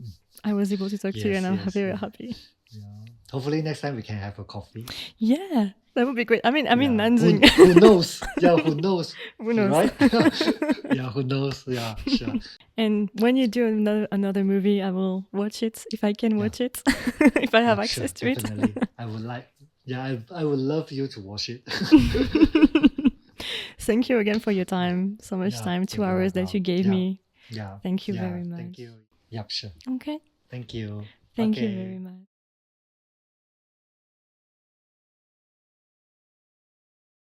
A: I was able to talk to you, and I'm very happy.
B: Yeah. Hopefully next time we can have a coffee.
A: Yeah, that would be great. I mean, Nanjing.
B: Who knows? Yeah, who knows?
A: Who knows?
B: Right? Yeah, who knows? Yeah, sure.
A: And when you do another movie, I will watch it if I can watch it, if I have access to
B: definitely.
A: it.
B: I would I would love you to watch it.
A: Thank you again for your time. So much time, 2 hours that you gave me.
B: Yeah.
A: Thank you very much.
B: Thank you. Yep, sure.
A: Okay.
B: Thank you.
A: Thank you very much.